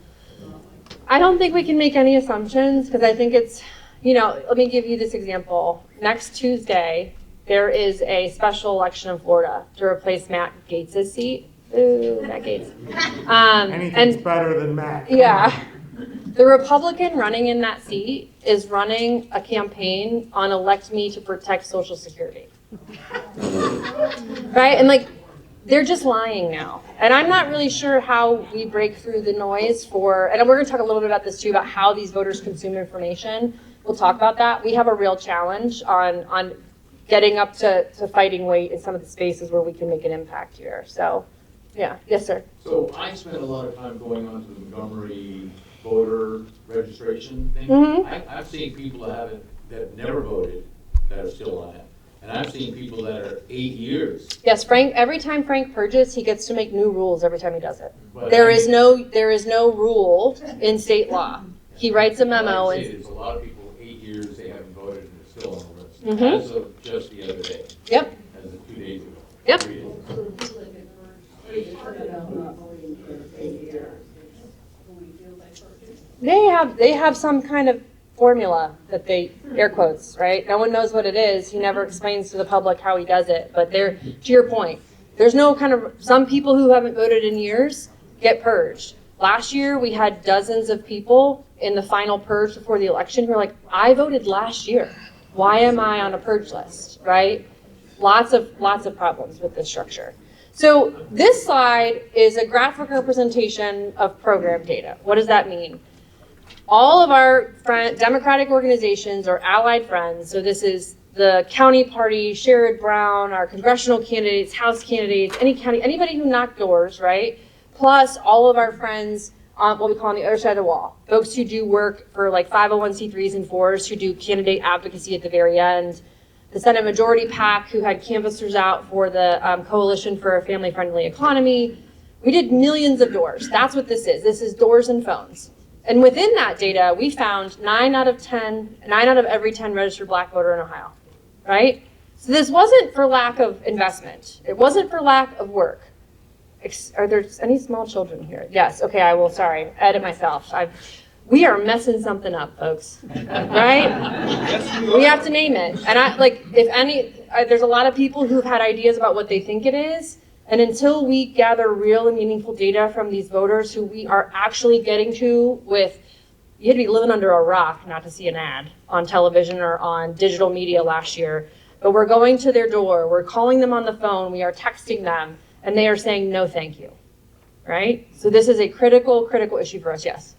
I don't think we can make any assumptions because I think it's, let me give you this example. Next Tuesday, there is a special election in Florida to replace Matt Gaetz' seat. Ooh, Matt Gaetz.
Anything's better than Matt.
Yeah. The Republican running in that seat is running a campaign on elect me to protect Social Security. Right? And they're just lying now. And I'm not really sure how we break through the noise and we're going to talk a little bit about this too, about how these voters consume information. We'll talk about that. We have a real challenge on getting up to fighting weight in some of the spaces where we can make an impact here. So, yeah. Yes, sir.
So I spent a lot of time going on to the Montgomery voter registration thing.
Mhm.
I've seen people that have never voted that are still on it. And I've seen people that are 8 years.
Yes, Frank, every time Frank purges, he gets to make new rules every time he does it.
But
There is no rule in state law. He writes a memo
Like I say,
and,
there's a lot of people, 8 years, they haven't voted and they're still on the list.
Mhm.
As of just the other day.
Yep.
As of 2 days ago.
Yep.
3 days ago.
They have some kind of formula that they, air quotes, right? No one knows what it is. He never explains to the public how he does it. But to your point, there's no some people who haven't voted in years get purged. Last year, we had dozens of people in the final purge before the election who were like, I voted last year. Why am I on a purge list, right? Lots of problems with this structure. So this slide is a graphic representation of program data. What does that mean? All of our Democratic organizations are allied friends. So this is the county party, Sherrod Brown, our congressional candidates, House candidates, anybody who knocked doors, right? Plus all of our friends on what we call on the other side of the wall. Folks who do work for 501c3s and 4s, who do candidate advocacy at the very end. The Senate Majority PAC, who had canvassers out for the Coalition for a Family-Friendly Economy. We did millions of doors. That's what this is. This is doors and phones. And within that data, we found 9 out of every 10 registered Black voter in Ohio, right? So this wasn't for lack of investment. It wasn't for lack of work. Are there any small children here? Yes, okay, I will, sorry, edit myself. We are messing something up, folks, right? We have to name it. And there's a lot of people who've had ideas about what they think it is. And until we gather real and meaningful data from these voters who we are actually getting to you had to be living under a rock not to see an ad on television or on digital media last year. But we're going to their door, we're calling them on the phone, we are texting them, and they are saying no thank you, right? So this is a critical issue for us, yes.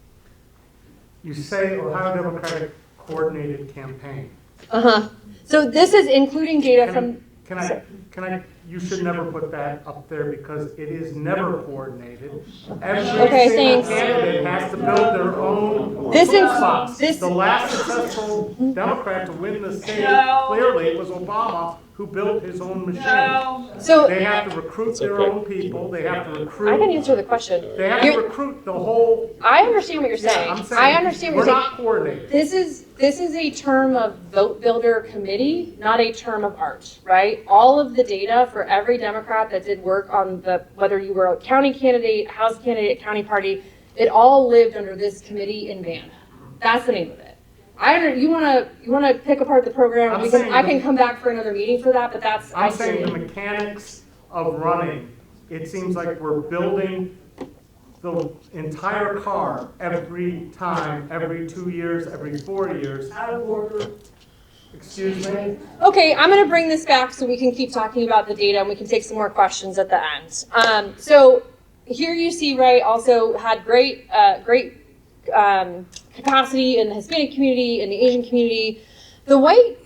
You say Ohio Democratic Coordinated Campaign.
So this is including data from...
You should never put that up there because it is never coordinated. Every
Okay,
single
thanks.
candidate has to build their own
This
box.
is
The last successful Democrat to win the state clearly was Obama, who built his own machine.
So
They have to recruit their own people. They have to recruit.
I can answer the question.
They have to recruit the whole.
I understand what you're saying.
I'm saying
I understand what
we're
you're
not coordinated.
This is a term of vote builder committee, not a term of art, right? All of the data for every Democrat that did work on whether you were a county candidate, House candidate, county party, it all lived under this committee in band. That's the name of it. You want to pick apart the program? I can come back for another meeting for that, but that's.
I'm saying the mechanics of running. It seems like we're building the entire car every time, every 2 years, every 4 years. Out of order. Excuse me?
Okay, I'm going to bring this back so we can keep talking about the data and we can take some more questions at the end. So here you see Ray also had great capacity in the Hispanic community, in the Asian community. The white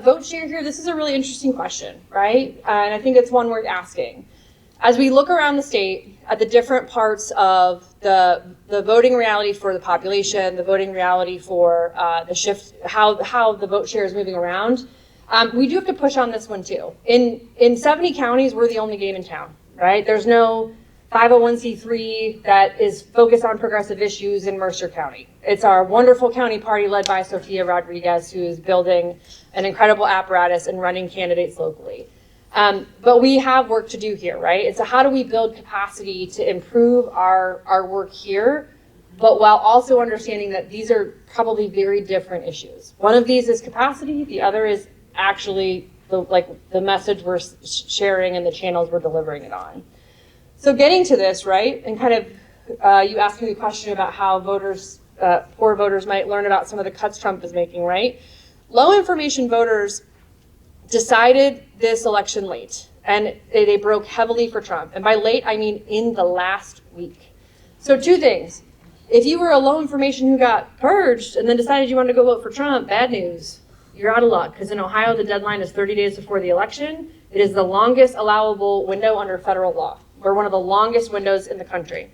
vote share here, this is a really interesting question, right? And I think it's one worth asking. As we look around the state at the different parts of the voting reality for the population, the voting reality for the shift, how the vote share is moving around, we do have to push on this one too. In 70 counties, we're the only game in town, right? There's no 501c3 that is focused on progressive issues in Mercer County. It's our wonderful county party led by Sofia Rodriguez, who is building an incredible apparatus and running candidates locally. But we have work to do here, right? And so how do we build capacity to improve our work here, but while also understanding that these are probably very different issues. One of these is capacity, the other is actually the message we're sharing and the channels we're delivering it on. So getting to this, right, and kind of you asked me the question about how voters, poor voters might learn about some of the cuts Trump is making, right? Low information voters decided this election late, and they broke heavily for Trump. And by late, I mean in the last week. So two things. If you were a low information who got purged and then decided you wanted to go vote for Trump, bad news. You're out of luck, because in Ohio, the deadline is 30 days before the election. It is the longest allowable window under federal law. We're one of the longest windows in the country.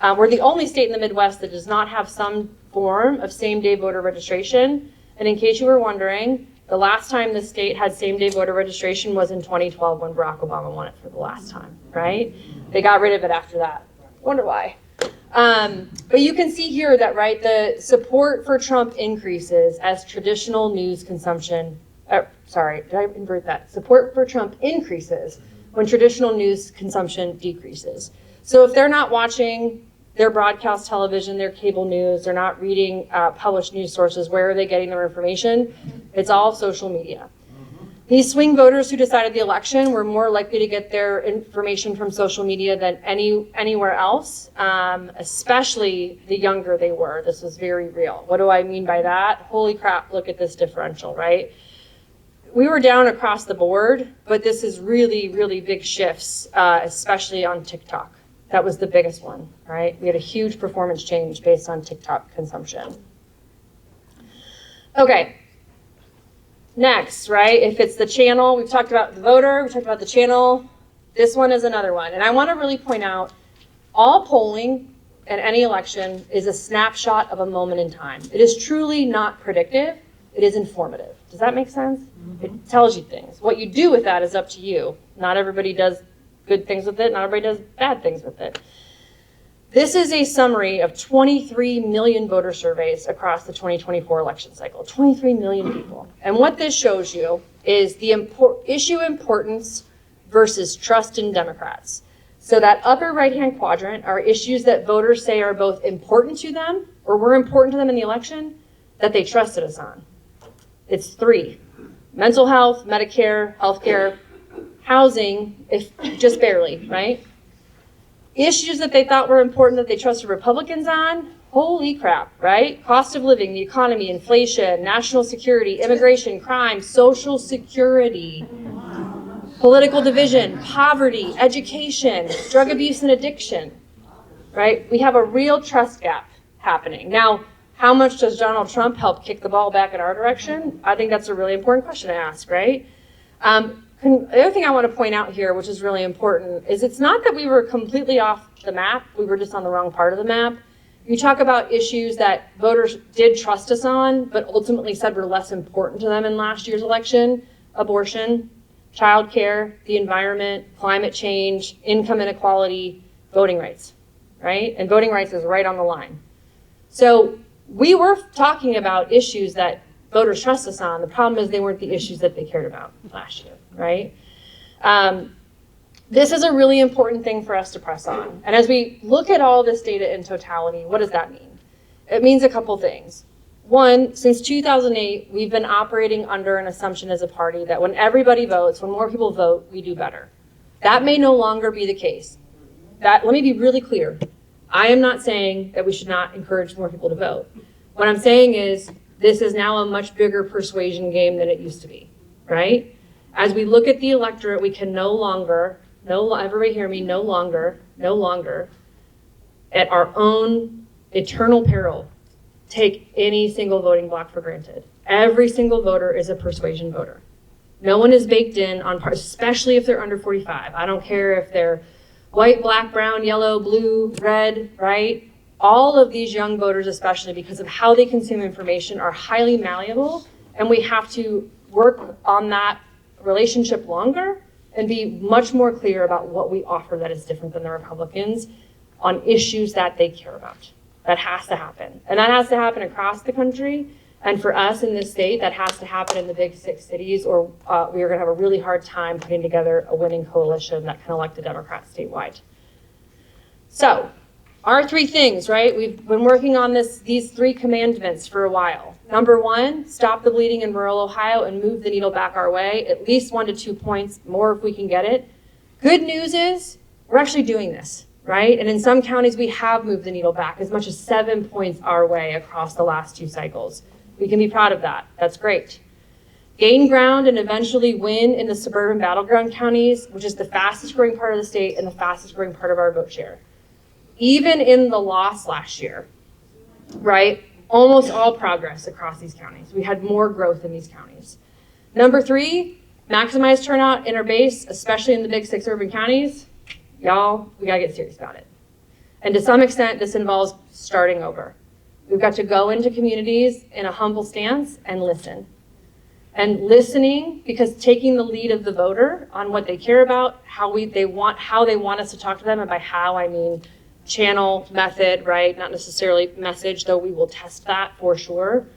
We're the only state in the Midwest that does not have some form of same-day voter registration. And in case you were wondering, the last time the state had same-day voter registration was in 2012 when Barack Obama won it for the last time, right? They got rid of it after that. Wonder why. But you can see here that, right, the support for Trump increases as traditional news consumption, sorry, did I invert that? Support for Trump increases when traditional news consumption decreases. So if they're not watching their broadcast television, their cable news, they're not reading published news sources, where are they getting their information? It's all social media. These swing voters who decided the election were more likely to get their information from social media than anywhere else, especially the younger they were. This was very real. What do I mean by that? Holy crap, look at this differential, right? We were down across the board, but this is really, really big shifts, especially on TikTok. That was the biggest one, right? We had a huge performance change based on TikTok consumption. Okay. Next, right, if it's the channel, we've talked about the voter, we've talked about the channel. This one is another one. And I want to really point out, all polling in any election is a snapshot of a moment in time. It is truly not predictive. It is informative. Does that make sense? Mm-hmm. It tells you things. What you do with that is up to you. Not everybody does good things with it. Not everybody does bad things with it. This is a summary of 23 million voter surveys across the 2024 election cycle. 23 million people. And what this shows you is the issue importance versus trust in Democrats. So that upper right-hand quadrant are issues that voters say are both important to them, or were important to them in the election, that they trusted us on. It's 3. Mental health, Medicare, healthcare, housing, if just barely, right? Issues that they thought were important that they trusted Republicans on, holy crap, right? Cost of living, the economy, inflation, national security, immigration, crime, social security, political division, poverty, education, drug abuse and addiction, right? We have a real trust gap happening. Now, how much does Donald Trump help kick the ball back in our direction? I think that's a really important question to ask, right? The other thing I want to point out here, which is really important, is it's not that we were completely off the map. We were just on the wrong part of the map. You talk about issues that voters did trust us on, but ultimately said were less important to them in last year's election: abortion, childcare, the environment, climate change, income inequality, voting rights, right? And voting rights is right on the line. So we were talking about issues that voters trust us on. The problem is they weren't the issues that they cared about last year, right? This is a really important thing for us to press on. And as we look at all this data in totality, what does that mean? It means a couple things. One, since 2008, we've been operating under an assumption as a party that when everybody votes, when more people vote, we do better. That may no longer be the case. Let me be really clear. I am not saying that we should not encourage more people to vote. What I'm saying is this is now a much bigger persuasion game than it used to be, right? As we look at the electorate, we can no longer, everybody hear me, no longer, at our own eternal peril, take any single voting block for granted. Every single voter is a persuasion voter. No one is baked in on part, especially if they're under 45. I don't care if they're white, black, brown, yellow, blue, red, right? All of these young voters, especially because of how they consume information, are highly malleable, and we have to work on that relationship longer and be much more clear about what we offer that is different than the Republicans on issues that they care about. That has to happen. And that has to happen across the country. And for us in this state, that has to happen in the big 6 cities, or we are going to have a really hard time putting together a winning coalition that can elect a Democrat statewide. So, our 3 things, right? We've been working on these 3 commandments for a while. Number 1, stop the bleeding in rural Ohio and move the needle back our way, at least 1 to 2 points more if we can get it. Good news is we're actually doing this, right? And in some counties, we have moved the needle back as much as 7 points our way across the last 2 cycles. We can be proud of that. That's great. Gain ground and eventually win in the suburban battleground counties, which is the fastest growing part of the state and the fastest growing part of our vote share. Even in the loss last year, right? Almost all progress across these counties. We had more growth in these counties. Number 3, maximize turnout in our base, especially in the big 6 urban counties. Y'all, we gotta get serious about it. And to some extent, this involves starting over. We've got to go into communities in a humble stance and listen. And listening, because taking the lead of the voter on what they care about, how they want us to talk to them, and by how I mean channel, method, right? Not necessarily message, though we will test that for sure.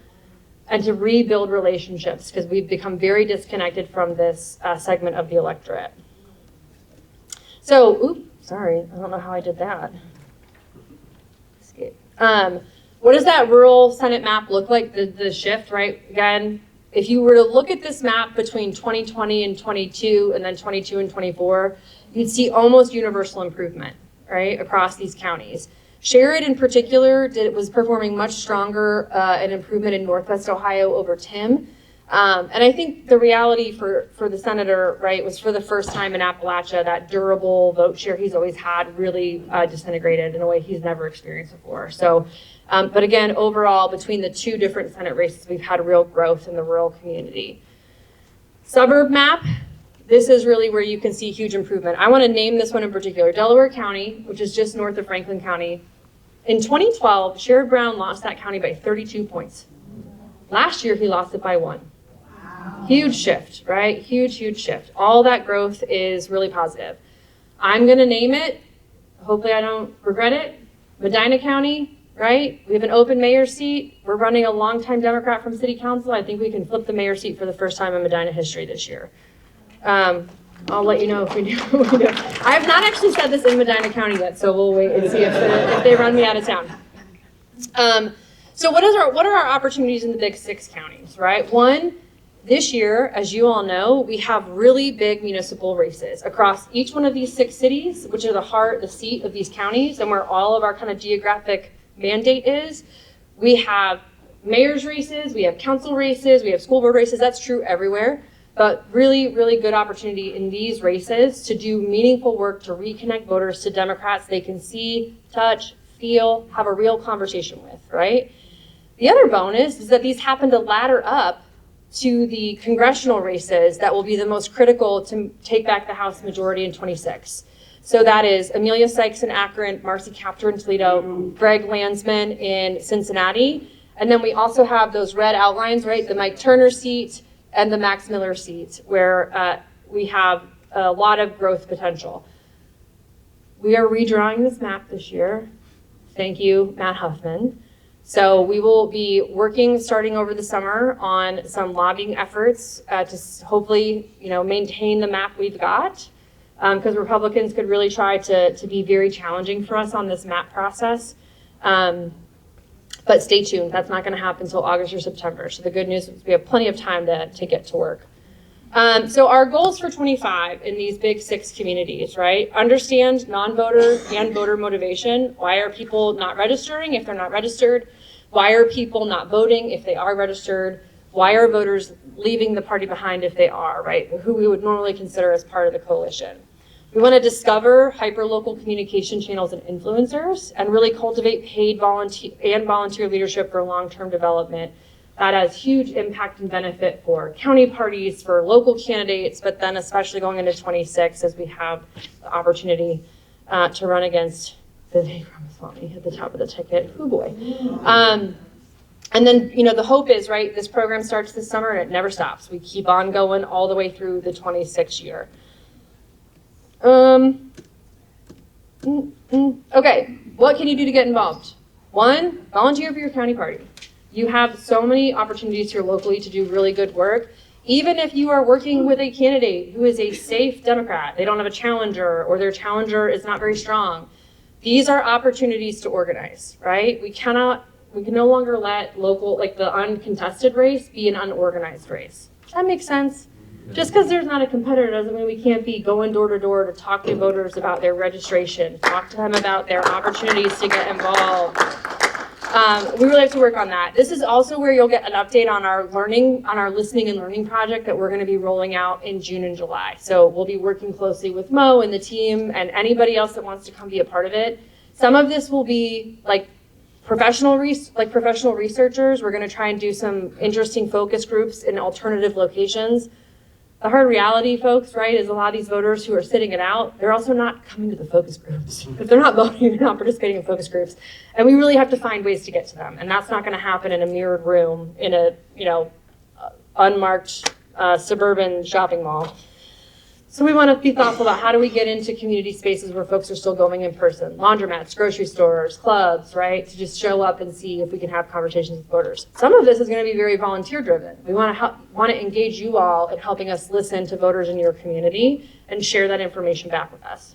And to rebuild relationships, because we've become very disconnected from this segment of the electorate. So, sorry, I don't know how I did that. Escape. What does that rural Senate map look like, the shift, right? Again, if you were to look at this map between 2020 and 22, and then 22 and 24, you'd see almost universal improvement, right, across these counties. Sherrod in particular was performing much stronger an improvement in Northwest Ohio over Tim. And I think the reality for the senator, right, was for the first time in Appalachia, that durable vote share he's always had really disintegrated in a way he's never experienced before. So, but again, overall, between the 2 different Senate races, we've had real growth in the rural community. Suburb map, this is really where you can see huge improvement. I want to name this one in particular, Delaware County, which is just north of Franklin County. In 2012, Sherrod Brown lost that county by 32 points. Last year, he lost it by 1. Huge shift, right? Huge, huge shift. All that growth is really positive. I'm going to name it. Hopefully I don't regret it. Medina County, right? We have an open mayor's seat. We're running a longtime Democrat from city council. I think we can flip the mayor's seat for the first time in Medina history this year. I'll let you know if we do. I have not actually said this in Medina County yet, so we'll wait and see if they run me out of town. So what are our opportunities in the big 6 counties, right? 1, this year, as you all know, we have really big municipal races across each one of these 6 cities, which are the seat of these counties, and where all of our kind of geographic mandate is. We have mayor's races, we have council races, we have school board races. That's true everywhere. But really, really good opportunity in these races to do meaningful work to reconnect voters to Democrats they can see, touch, feel, have a real conversation with, right? The other bonus is that these happen to ladder up to the congressional races that will be the most critical to take back the House majority in 26. So that is Amelia Sykes in Akron, Marcy Kaptur in Toledo, Greg Landsman in Cincinnati. And then we also have those red outlines, right? The Mike Turner seat and the Max Miller seat, where we have a lot of growth potential. We are redrawing this map this year. Thank you, Matt Huffman. So we will be working starting over the summer on some lobbying efforts to hopefully, maintain the map we've got, because Republicans could really try to be very challenging for us on this map process. But stay tuned, that's not gonna happen until August or September. So the good news is we have plenty of time to get to work. So our goals for 25 in these big 6 communities, right? Understand non-voter and voter motivation. Why are people not registering if they're not registered? Why are people not voting if they are registered? Why are voters leaving the party behind if they are, right? Who we would normally consider as part of the coalition. We want to discover hyperlocal communication channels and influencers and really cultivate paid volunteer leadership for long-term development. That has huge impact and benefit for county parties, for local candidates, but then especially going into 26 as we have the opportunity to run against Vivek Ramaswamy at the top of the ticket. Oh boy. And then, the hope is, right, this program starts this summer and it never stops. We keep on going all the way through the 26 year. Okay, what can you do to get involved? One, volunteer for your county party. You have so many opportunities here locally to do really good work. Even if you are working with a candidate who is a safe Democrat, they don't have a challenger or their challenger is not very strong. These are opportunities to organize, right? We can no longer let local, like the uncontested race, be an unorganized race. Does that make sense? Just because there's not a competitor doesn't mean we can't be going door to door to talk to voters about their registration, talk to them about their opportunities to get involved. We really have to work on that. This is also where you'll get an update on our listening and learning project that we're going to be rolling out in June and July. So we'll be working closely with Mo and the team and anybody else that wants to come be a part of it. Some of this will be like professional researchers. We're going to try and do some interesting focus groups in alternative locations. The hard reality, folks, right, is a lot of these voters who are sitting it out, they're also not coming to the focus groups. If they're not voting, they're not participating in focus groups. And we really have to find ways to get to them. And that's not going to happen in a mirrored room in a, unmarked suburban shopping mall. So we want to be thoughtful about how do we get into community spaces where folks are still going in person, laundromats, grocery stores, clubs, right, to just show up and see if we can have conversations with voters. Some of this is going to be very volunteer driven. We want to engage you all in helping us listen to voters in your community and share that information back with us.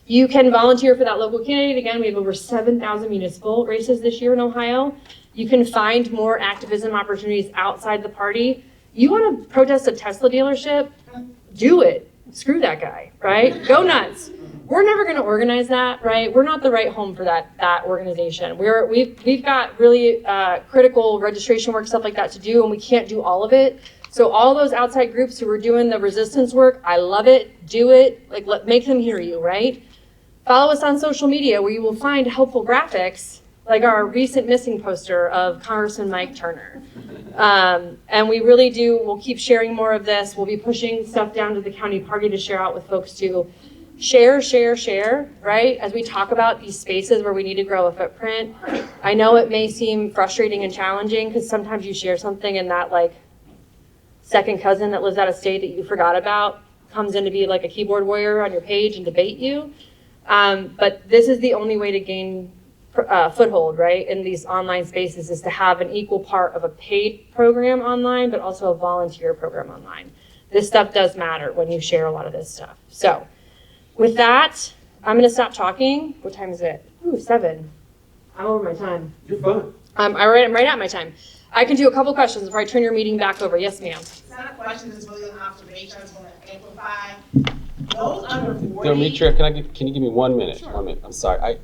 You can volunteer for that local candidate. Again, we have over 7,000 municipal races this year in Ohio. You can find more activism opportunities outside the party. You want to protest a Tesla dealership? Do it. Screw that guy, right? Go nuts. We're never going to organize that, right? We're not the right home for that organization. We've got really critical registration work, stuff like that to do, and we can't do all of it. So all those outside groups who are doing the resistance work, I love it. Do it. Make them hear you, right? Follow us on social media where you will find helpful graphics like our recent missing poster of Congressman Mike Turner. And we really we'll keep sharing more of this. We'll be pushing stuff down to the county party to share out with folks too. Share, right? As we talk about these spaces where we need to grow a footprint. I know it may seem frustrating and challenging because sometimes you share something and that second cousin that lives out of state that you forgot about comes in to be like a keyboard warrior on your page and debate you. But this is the only way to gain foothold, right, in these online spaces is to have an equal part of a paid program online, but also a volunteer program online. This stuff does matter when you share a lot of this stuff. So with that, I'm going to stop talking. What time is it? Ooh, 7. I'm over my time.
You're fine.
I'm right at my time. I can do a couple questions before I turn your meeting back over. Yes, ma'am.
It's not a question, it's really an observation. I just want to amplify. Those under 40.
Demetria, can you give me 1 minute?
Sure.
1 minute. I'm sorry.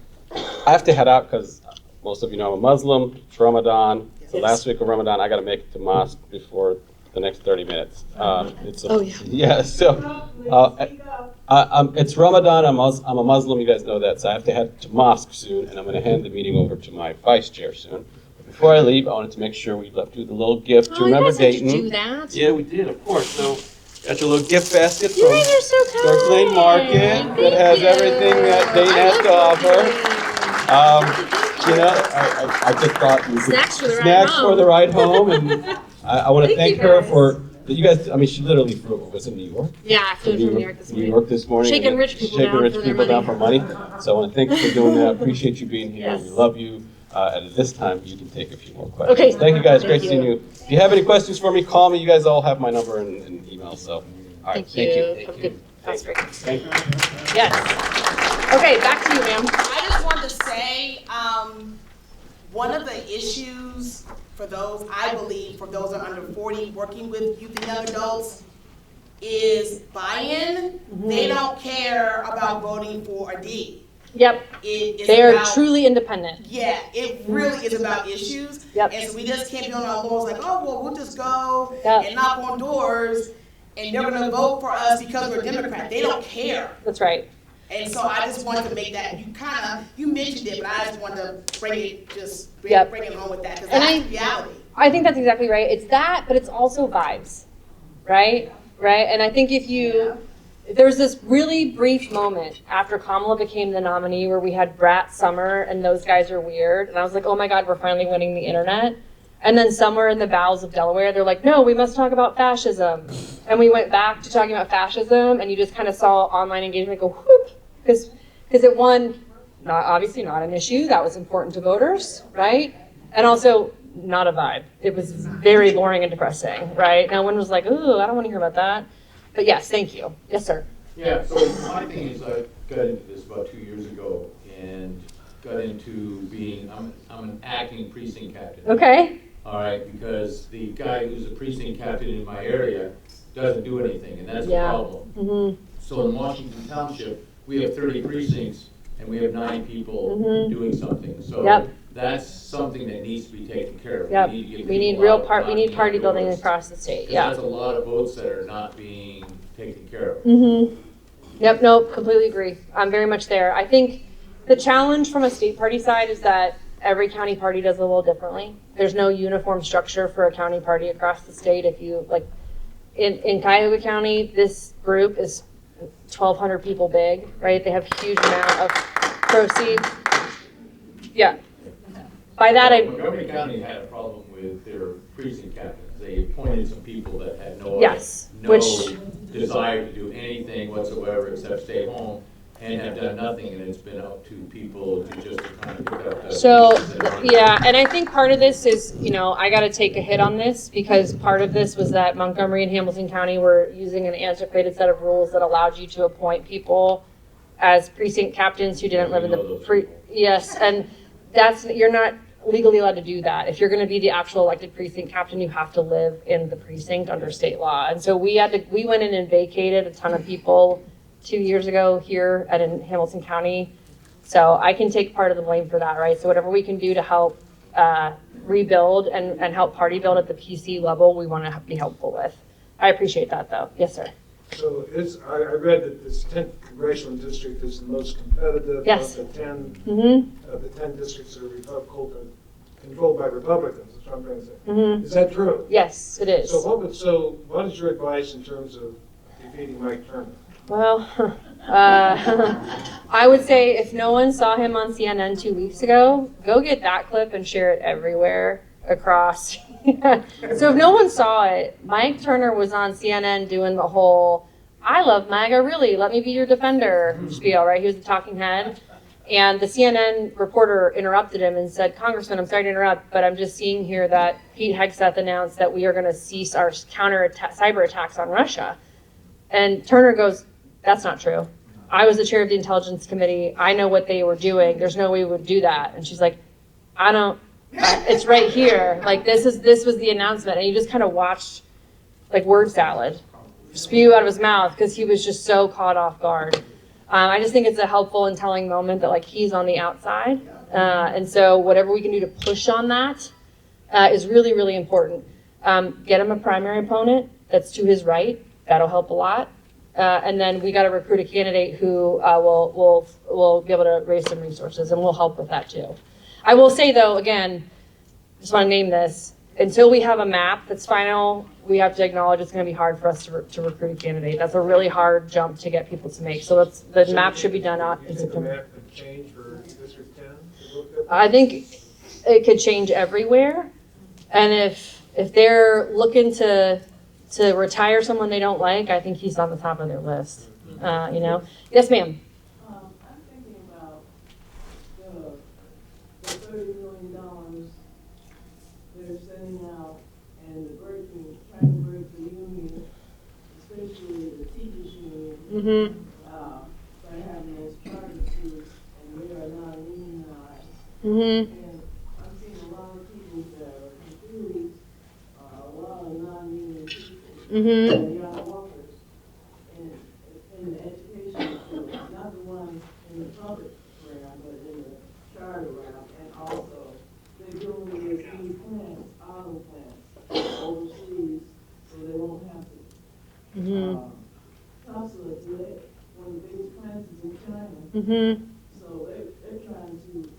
I have to head out because most of you know I'm a Muslim. It's Ramadan. It's the last week of Ramadan. I got to make it to mosque before the next 30 minutes. It's Ramadan. I'm a Muslim. You guys know that. So I have to head to mosque soon, and I'm going to hand the meeting over to my vice chair soon. But before I leave, I wanted to make sure we left you the little gift to remember Dayton.
You guys had to do that.
Yeah, we did, of course. So got your little gift basket
You
from
guys are so kind.
Dark Lane Market that has everything that Dayton has to offer. I just thought you could
Snacks for the ride home.
and I want to thank her for you guys. I mean, she literally was in New York.
Yeah, I flew from New York this morning.
New York this morning.
Shaking rich people down for money.
So I want to thank you for doing that. Appreciate you being here.
Yes.
We love you. And at this time, you can take a few more questions.
Okay.
Thank you guys.
Thank
Great seeing you. If you have any questions for me, call me. You guys all have my number and email. So, all right.
Thank you. Have a good fast break.
Thank you.
Yes. Okay, back to you, ma'am.
I just want to say, one of the issues for those, I believe, for those that are under 40 working with youth and young adults is buy-in.
Mm-hmm.
They don't care about voting for a D.
Yep. They are truly independent.
Yeah, it really is about issues.
Yep.
And so we just can't be on our laurels like, oh, well, we'll just go
Yep.
and knock on doors. and they're gonna vote for us because we're Democrat. They don't care.
That's right.
And so I just wanted to make that, you mentioned it, but I just wanted to bring it,
Yep.
bring it home with that, because
And
that's reality.
I think that's exactly right. It's that, but it's also vibes, right? Right? And I think there's this really brief moment after Kamala became the nominee where we had Brat Summer and those guys are weird. And I was like, oh my God, we're finally winning the internet. And then somewhere in the bowels of Delaware, they're like, no, we must talk about fascism. And we went back to talking about fascism, and you just kind of saw online engagement go whoop, because it won, obviously not an issue that was important to voters, right? And also not a vibe. It was very boring and depressing, right? No one was like, ooh, I don't want to hear about that. But yes, thank you. Yes, sir.
Yeah, so my thing is, I got into this about 2 years ago and got into being, I'm an acting precinct captain.
Okay.
All right, because the guy who's a precinct captain in my area doesn't do anything, and that's the
Yeah.
problem.
Mm-hmm.
So in Washington Township, we have 30 precincts, and we have 9 people doing something. So
Yep.
that's something that needs to be taken care of.
Yep.
We need to get
We need
people
real
out,
we
not
need
be
party building
outdoors.
across the state.
'Cause
Yeah.
that's a lot of votes that are not being taken care of.
Mm-hmm. Yep, nope, completely agree. I'm very much there. I think the challenge from a state party side is that every county party does it a little differently. There's no uniform structure for a county party across the state. If you, like, in Cuyahoga County, this group is 1,200 people big, right? They have huge amount of proceeds. Yeah. By that,
Montgomery County had a problem with their precinct captains. They appointed some people that had no desire to do anything whatsoever except stay home, and have done nothing, and it's been up to people to just kind of pick up the
So,
pieces and run.
yeah, and I think part of this is, I got to take a hit on this because part of this was that Montgomery and Hamilton County were using an antiquated set of rules that allowed you to appoint people as precinct captains who didn't live in the yes, and you're not legally allowed to do that. If you're going to be the actual elected precinct captain, you have to live in the precinct under state law. And so we went in and vacated a ton of people 2 years ago here in Hamilton County. So I can take part of the blame for that, right? So whatever we can do to help rebuild and help party build at the PC level, we want to be helpful with. I appreciate that, though. Yes, sir.
So I read that this 10th congressional district is the most competitive
Yes.
of the 10
Mm-hmm.
of the 10 districts that are controlled by Republicans. That's what I'm trying to say.
Mm-hmm.
Is that true?
Yes, it is.
So what is your advice in terms of defeating Mike Turner?
Well, I would say if no one saw him on CNN 2 weeks ago, go get that clip and share it everywhere across. So if no one saw it, Mike Turner was on CNN doing the whole, I love MAGA, really, let me be your defender spiel, right? He was the talking head. And the CNN reporter interrupted him and said, Congressman, I'm sorry to interrupt, but I'm just seeing here that Pete Hegseth announced that we are going to cease our cyber attacks on Russia. And Turner goes, that's not true. I was the chair of the Intelligence Committee. I know what they were doing. There's no way we would do that. And she's like, it's right here. Like, this was the announcement. And you just kind of watched, like, word salad spew out of his mouth because he was just so caught off guard. I just think it's a helpful and telling moment that, like, he's on the outside. And so whatever we can do to push on that is really, really important. Get him a primary opponent that's to his right. That'll help a lot. And then we got to recruit a candidate who will be able to raise some resources, and we'll help with that too. I will say, though, again, just want to name this, until we have a map that's final, we have to acknowledge it's going to be hard for us to recruit a candidate. That's a really hard jump to get people to make. So the map should be done in September.
The map could change for District 10?
I think it could change everywhere. And if they're looking to retire someone they don't like, I think he's on the top of their list. Yes, ma'am.
I'm thinking about the $30 million they're sending out and trying to break the union, especially the teachers union,
Mm-hmm.
by having those charter schools, and they are not unionized.
Mm-hmm.
And I've seen a lot of people that are confused, a lot of non-union people.
Mm-hmm.
And young workers in the education field, not the one in the public realm, but in the charter realm, and also they're doing these new plants, auto plants, overseas, so they won't have to
Mm-hmm.
So they're trying to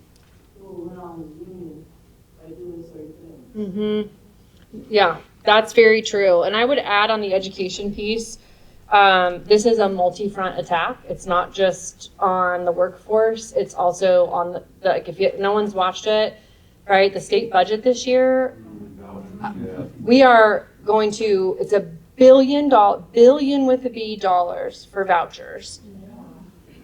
go around the union by doing certain things.
Mm-hmm. Yeah, that's very true. And I would add on the education piece, this is a multi-front attack. It's not just on the workforce. It's also on the like if no one's watched it, right? The state budget this year, we are going to, it's $1 billion with a B dollars for vouchers.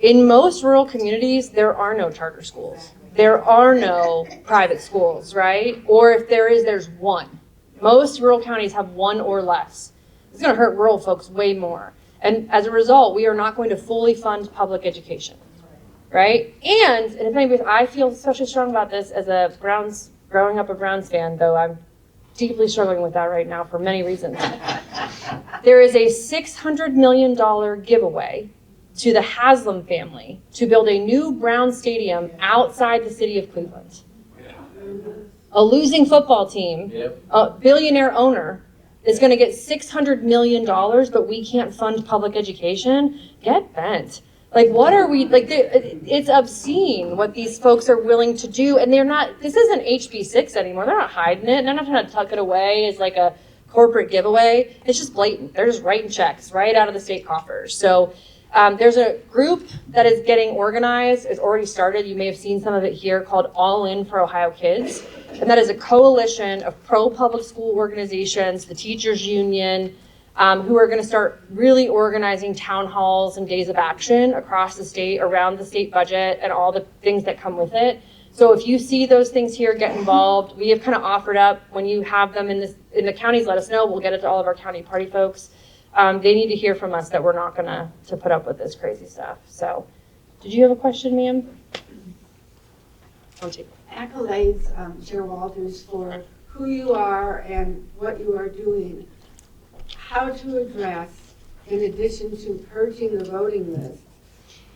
In most rural communities, there are no charter schools. There are no private schools, right? Or if there is, there's one. Most rural counties have one or less. It's going to hurt rural folks way more. And as a result, we are not going to fully fund public education, right? And if anybody, I feel especially strong about this as a growing up a Browns fan, though I'm deeply struggling with that right now for many reasons. There is a $600 million giveaway to the Haslam family to build a new Brown stadium outside the city of Cleveland. A losing football team, a billionaire owner, is going to get $600 million, but we can't fund public education. Get bent. Like, what are we, like, it's obscene what these folks are willing to do. And they're not, this isn't HB6 anymore. They're not hiding it. They're not trying to tuck it away as like a corporate giveaway. It's just blatant. They're just writing checks right out of the state coffers. So there's a group that is getting organized. It's already started. You may have seen some of it here called All In for Ohio Kids. And that is a coalition of pro-public school organizations, the teachers union, who are going to start really organizing town halls and days of action across the state around the state budget and all the things that come with it. So if you see those things here, get involved. We have kind of offered up when you have them in the counties, let us know. We'll get it to all of our county party folks. They need to hear from us that we're not going to put up with this crazy stuff. So did you have a question, ma'am? I'll take it.
Accolades, Chair Walters, for who you are and what you are doing. How to address, in addition to purging the voting list,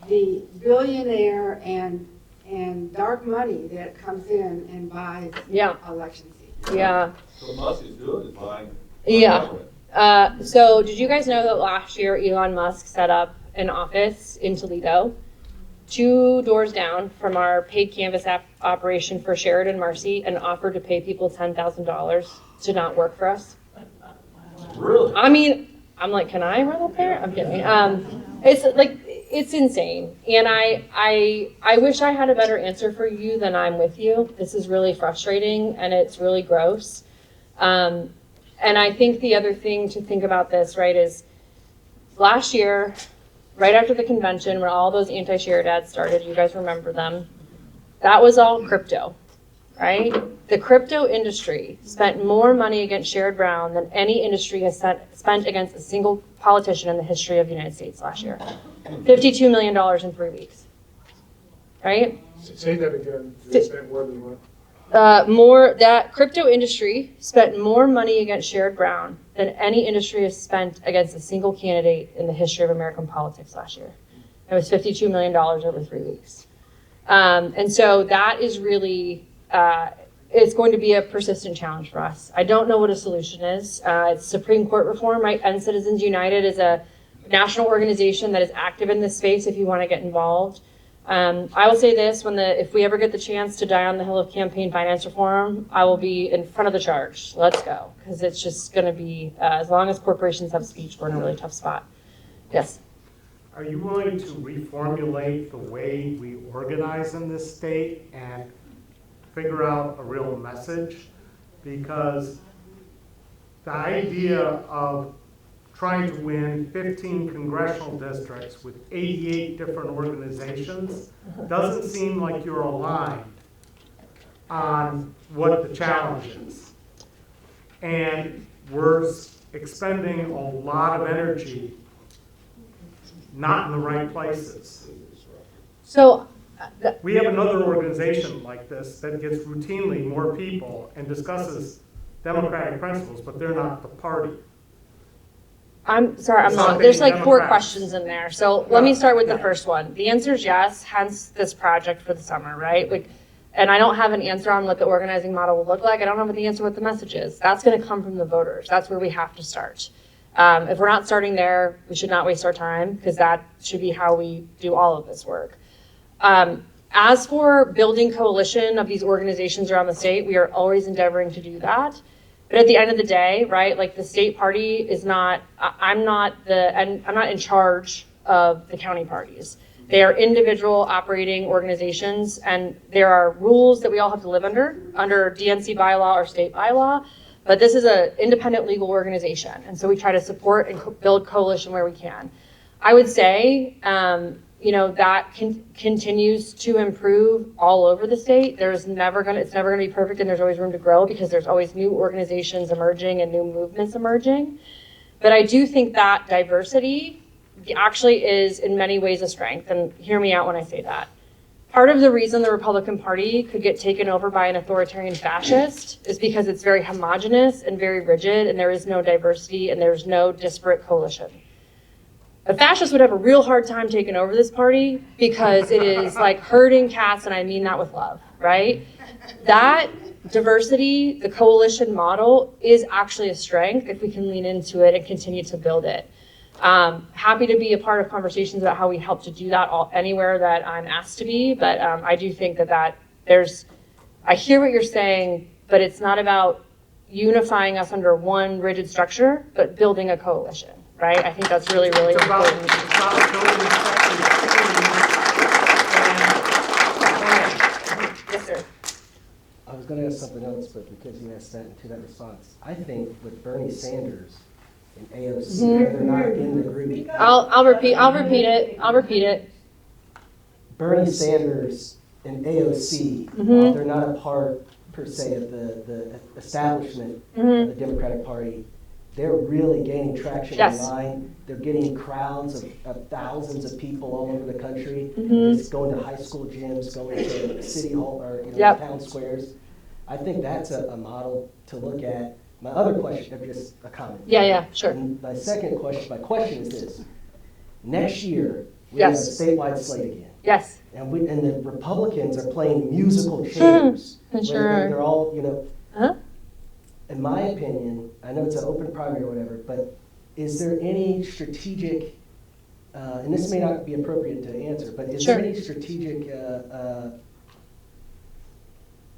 the billionaire and dark money that comes in and buys election seats.
Yeah.
So Musk is doing is buying.
Yeah. So did you guys know that last year Elon Musk set up an office in Toledo, 2 doors down from our paid canvas operation for Sherrod and Marcy, and offered to pay people $10,000 to not work for us?
Really?
I mean, I'm like, can I run up there? I'm kidding. It's like, it's insane. And I wish I had a better answer for you than I'm with you. This is really frustrating and it's really gross. And I think the other thing to think about this, right, is last year, right after the convention where all those anti-Sherrod ads started, you guys remember them, that was all crypto, right? The crypto industry spent more money against Sherrod Brown than any industry has spent against a single politician in the history of the United States last year. $52 million in 3 weeks, right?
Say that again. They spent more than what?
That crypto industry spent more money against Sherrod Brown than any industry has spent against a single candidate in the history of American politics last year. It was $52 million over 3 weeks. And so that is really, it's going to be a persistent challenge for us. I don't know what a solution is. It's Supreme Court reform, right? End Citizens United is a national organization that is active in this space if you want to get involved. I will say this, if we ever get the chance to die on the hill of campaign finance reform, I will be in front of the charge. Let's go. Because it's just going to be, as long as corporations have speech, we're in a really tough spot. Yes?
Are you willing to reformulate the way we organize in this state and figure out a real message? Because the idea of trying to win 15 congressional districts with 88 different organizations doesn't seem like you're aligned on what the challenge is. And we're expending a lot of energy not in the right places.
So
we have another organization like this that gets routinely more people and discusses democratic principles, but they're not the party.
I'm sorry, I'm not. There's like 4 questions in there. So let me start with the first one. The answer is yes, hence this project for the summer, right? Like, and I don't have an answer on what the organizing model will look like. I don't have the answer what the message is. That's going to come from the voters. That's where we have to start. If we're not starting there, we should not waste our time because that should be how we do all of this work. As for building coalition of these organizations around the state, we are always endeavoring to do that. But at the end of the day, right, like the state party is not, I'm not in charge of the county parties. They are individual operating organizations, and there are rules that we all have to live under DNC bylaw or state bylaw. But this is an independent legal organization, and so we try to support and build coalition where we can. I would say, that continues to improve all over the state. It's never gonna be perfect, and there's always room to grow because there's always new organizations emerging and new movements emerging. But I do think that diversity actually is in many ways a strength, and hear me out when I say that. Part of the reason the Republican Party could get taken over by an authoritarian fascist is because it's very homogenous and very rigid, and there is no diversity and there's no disparate coalition. A fascist would have a real hard time taking over this party because it is like herding cats, and I mean that with love, right? That diversity, the coalition model, is actually a strength if we can lean into it and continue to build it. Happy to be a part of conversations about how we help to do that anywhere that I'm asked to be, but I do think that I hear what you're saying, but it's not about unifying us under one rigid structure, but building a coalition, right? I think that's really, really important.
It's about building
Yes, sir.
I was gonna ask something else, but because you asked that into that response, I think with Bernie Sanders and AOC, they're not in the group.
I'll repeat it.
Bernie Sanders and AOC, while they're not a part per se of the establishment of the Democratic Party, they're really gaining traction online. They're getting crowds of thousands of people all over the country. Just going to high school gyms, going to city hall or town squares. I think that's a model to look at. My other question, or just a comment.
Yeah, sure.
And my question is this. Next year, we have a statewide slate again.
Yes.
And the Republicans are playing musical chairs.
Sure.
They're all, in my opinion, I know it's an open primary or whatever, but is there any strategic, and this may not be appropriate to answer, but is there any strategic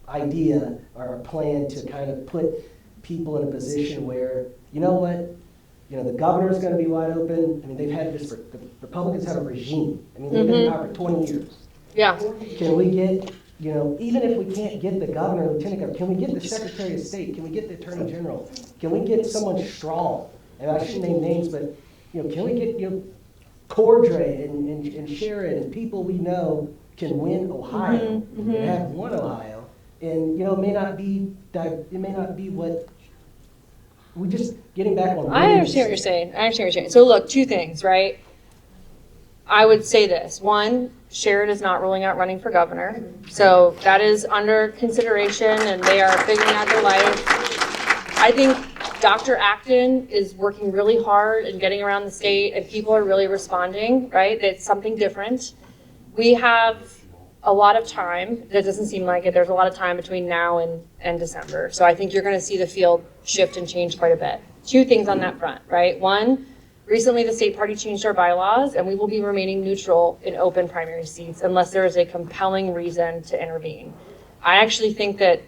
idea or plan to kind of put people in a position where, the governor's going to be wide open. I mean, they've had this, the Republicans have a regime. I mean, they've been in power for 20 years.
Yeah.
Can we get, even if we can't get the governor, lieutenant governor, can we get the secretary of state? Can we get the attorney general? Can we get someone strong? And I shouldn't name names, but, can we get, Cordray and Sherrod and people we know can win Ohio and have won Ohio? And, it may not be what, we just getting back on.
I understand what you're saying. So look, two things, right? I would say this. One, Sherrod is not ruling out running for governor. So that is under consideration, and they are figuring out their life. I think Dr. Acton is working really hard and getting around the state, and people are really responding, right? That's something different. We have a lot of time. That doesn't seem like it. There's a lot of time between now and December. So I think you're going to see the field shift and change quite a bit. Two things on that front, right? One, recently the state party changed our bylaws, and we will be remaining neutral in open primary seats unless there is a compelling reason to intervene. I actually think that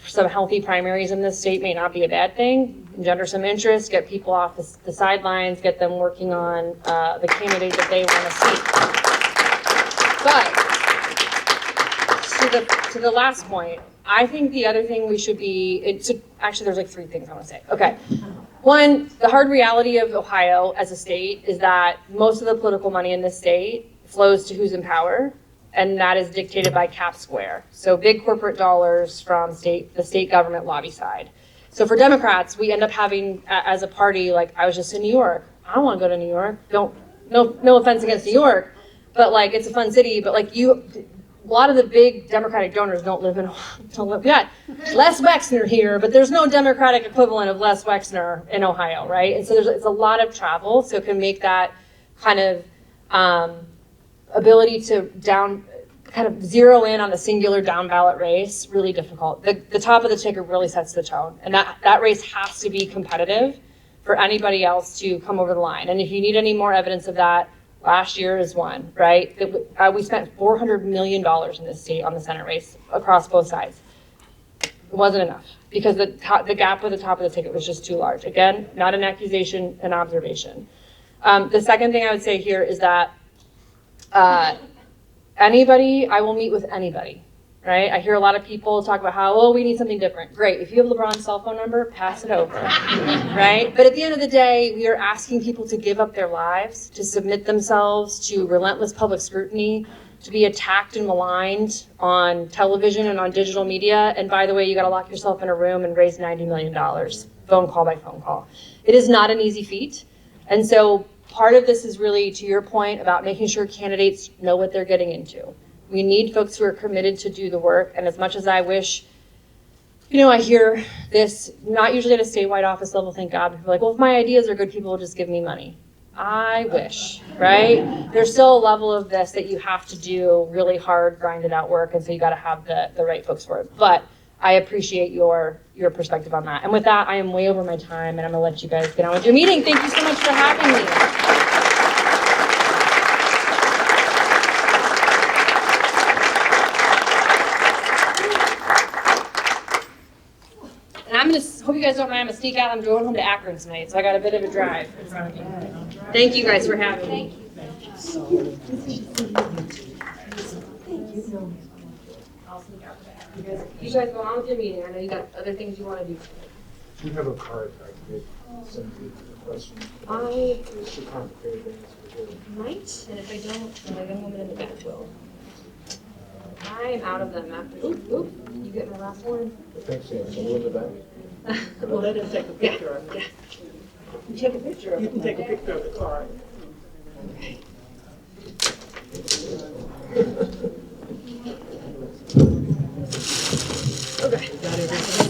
some healthy primaries in this state may not be a bad thing. Engender some interest, get people off the sidelines, get them working on the candidate that they want to see. But to the last point, I think the other thing we should be, actually there's like three things I want to say. Okay. One, the hard reality of Ohio as a state is that most of the political money in this state flows to who's in power, and that is dictated by cap square. So big corporate dollars from the state government lobby side. So for Democrats, we end up having, as a party, like I was just in New York. I don't want to go to New York. No offense against New York, but like it's a fun city, but like a lot of the big Democratic donors don't live yet. Les Wexner here, but there's no Democratic equivalent of Les Wexner in Ohio, right? And so it's a lot of travel, so it can make that kind of ability to kind of zero in on a singular down ballot race really difficult. The top of the ticker really sets the tone, and that race has to be competitive for anybody else to come over the line. And if you need any more evidence of that, Last year is one, right? We spent $400 million in this state on the Senate race across both sides. It wasn't enough because the gap at the top of the ticket was just too large. Again, not an accusation, an observation. The second thing I would say here is that I will meet with anybody, right? I hear a lot of people talk about how, oh, we need something different. Great, if you have LeBron's cell phone number, pass it over, right? But at the end of the day, we are asking people to give up their lives, to submit themselves to relentless public scrutiny, to be attacked and maligned on television and on digital media. And by the way, you gotta lock yourself in a room and raise $90 million, phone call by phone call. It is not an easy feat. And so part of this is really, to your point, about making sure candidates know what they're getting into. We need folks who are committed to do the work. And as much as I wish, I hear this, not usually at a statewide office level, thank God, people are like, well, if my ideas are good, people will just give me money. I wish, right? There's still a level of this that you have to do really hard, grinded out work, and so you gotta have the right folks for it. But I appreciate your perspective on that. And with that, I am way over my time, and I'm gonna let you guys get on with your meeting. Thank you so much for having me. And hope you guys don't mind, I'm gonna sneak out. I'm going home to Akron tonight, so I got a bit of a drive in front of me. Thank you guys for having me. I'll sneak out the back. You guys go on with your meeting. I know you got other things you want to do.
Do you have a card I could send you the question?
I
Should complicated things.
might, and if I don't, the young woman in the back will. I am out of them after. Oop, you get my last one.
Thanks, Sam. So we'll in the back.
Well, let him take a picture of it.
You take a picture of it.
You can take a picture of the card.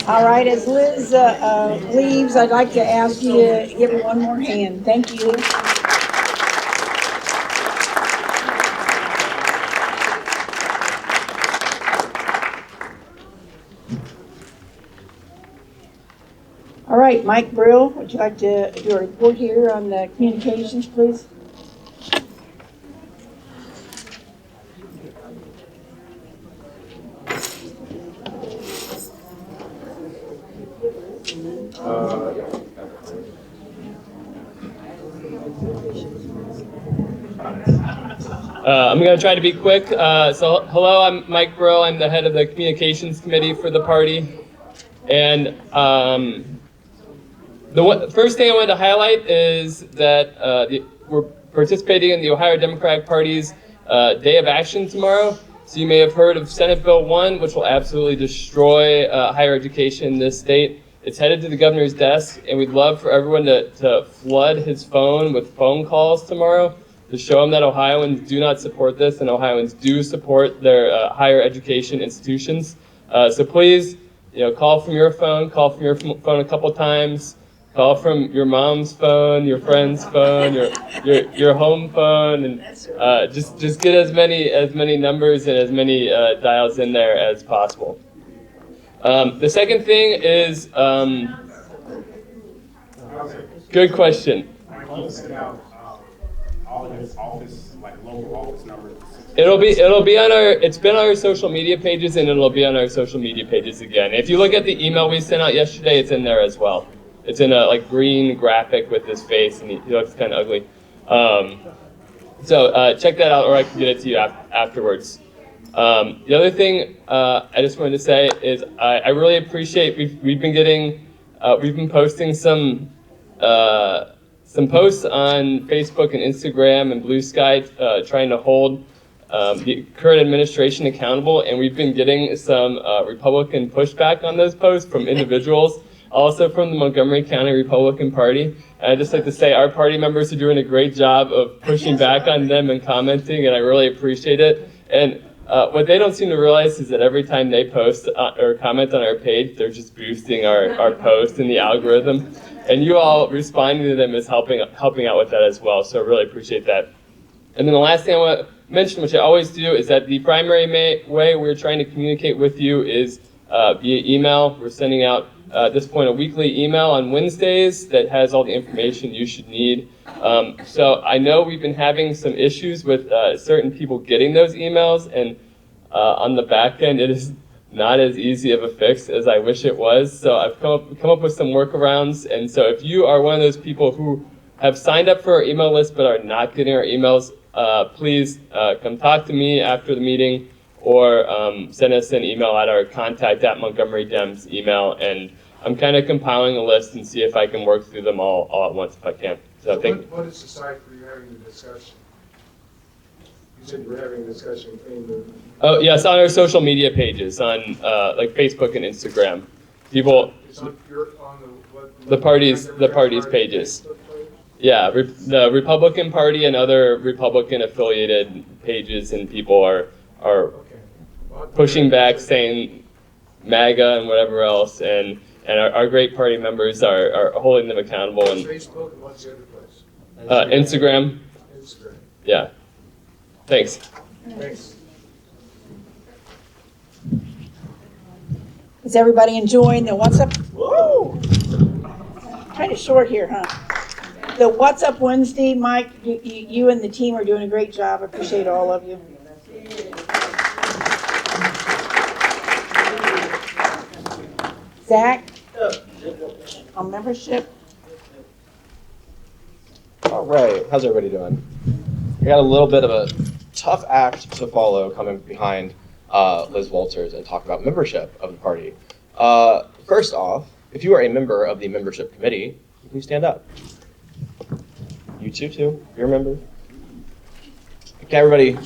All right, as Liz leaves, I'd like to ask you to give her one more hand. Thank you. All right, Mike Brill, would you like to do a report here on the communications, please?
I'm going to try to be quick. So hello, I'm Mike Brill. I'm the head of the communications committee for the party. And the first thing I wanted to highlight is that we're participating in the Ohio Democratic Party's Day of Action tomorrow. So you may have heard of Senate Bill 1, which will absolutely destroy higher education in this state. It's headed to the governor's desk, and we'd love for everyone to flood his phone with phone calls tomorrow to show him that Ohioans do not support this, and Ohioans do support their higher education institutions. So please, call from your phone a couple times. Call from your mom's phone, your friend's phone, your home phone, and just get as many numbers and as many dials in there as possible. The second thing is, good question. It'll be on it's been on our social media pages, and it'll be on our social media pages again. If you look at the email we sent out yesterday, it's in there as well. It's in a green graphic with his face, and he looks kind of ugly. So check that out, or I can get it to you afterwards. The other thing I just wanted to say is I really appreciate we've been posting some posts on Facebook and Instagram and Blue Sky trying to hold the current administration accountable, and we've been getting some Republican pushback on those posts from individuals, also from the Montgomery County Republican Party. And I'd just like to say our party members are doing a great job of pushing back on them and commenting, and I really appreciate it. And what they don't seem to realize is that every time they post or comment on our page, they're just boosting our post in the algorithm. And you all responding to them is helping out with that as well, so I really appreciate that. And then the last thing I want to mention, which I always do, is that the primary way we're trying to communicate with you is via email. We're sending out at this point, a weekly email on Wednesdays that has all the information you should need. So I know we've been having some issues with certain people getting those emails, and on the back end, it is not as easy of a fix as I wish it was. So I've come up with some workarounds. And so if you are one of those people who have signed up for our email list but are not getting our emails, please come talk to me after the meeting, or send us an email at our contact@MontgomeryDems email, and I'm kind of compiling a list and see if I can work through them all at once if I can. So
What is the site where you're having the discussion? You said you were having a discussion in the...
Oh yes, on our social media pages, on like Facebook and Instagram. People,
It's on what,
the parties pages. Yeah, the Republican Party and other Republican affiliated pages, and people are pushing back, saying MAGA and whatever else, and our great party members are holding them accountable. And
Facebook, and what's the other place?
Instagram.
Instagram.
Yeah. Thanks.
Thanks.
Is everybody enjoying the What's Up? Whoa! Kind of short here, huh? The What's Up Wednesday, Mike, you and the team are doing a great job. I appreciate all of you. Zach, on membership.
All right, how's everybody doing? We got a little bit of a tough act to follow coming behind Liz Walters and talk about membership of the party. First off, if you are a member of the membership committee, please stand up. You too, you're a member. Okay, everybody,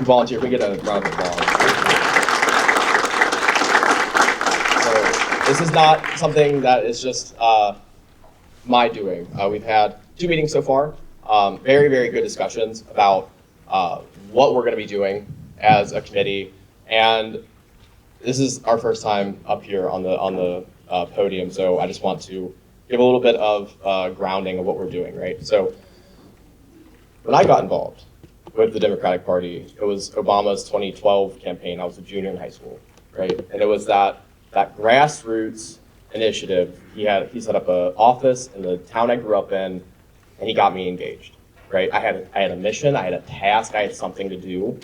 volunteer, we get a round of applause. So, this is not something that is just my doing. We've had 2 meetings so far, very, very good discussions about what we're going to be doing as a committee, and this is our first time up here on the podium, so I just want to give a little bit of grounding of what we're doing, right? So when I got involved with the Democratic Party, it was Obama's 2012 campaign. I was a junior in high school, right? And it was that grassroots initiative. He set up an office in the town I grew up in, and he got me engaged, right? I had a mission, I had a task, I had something to do,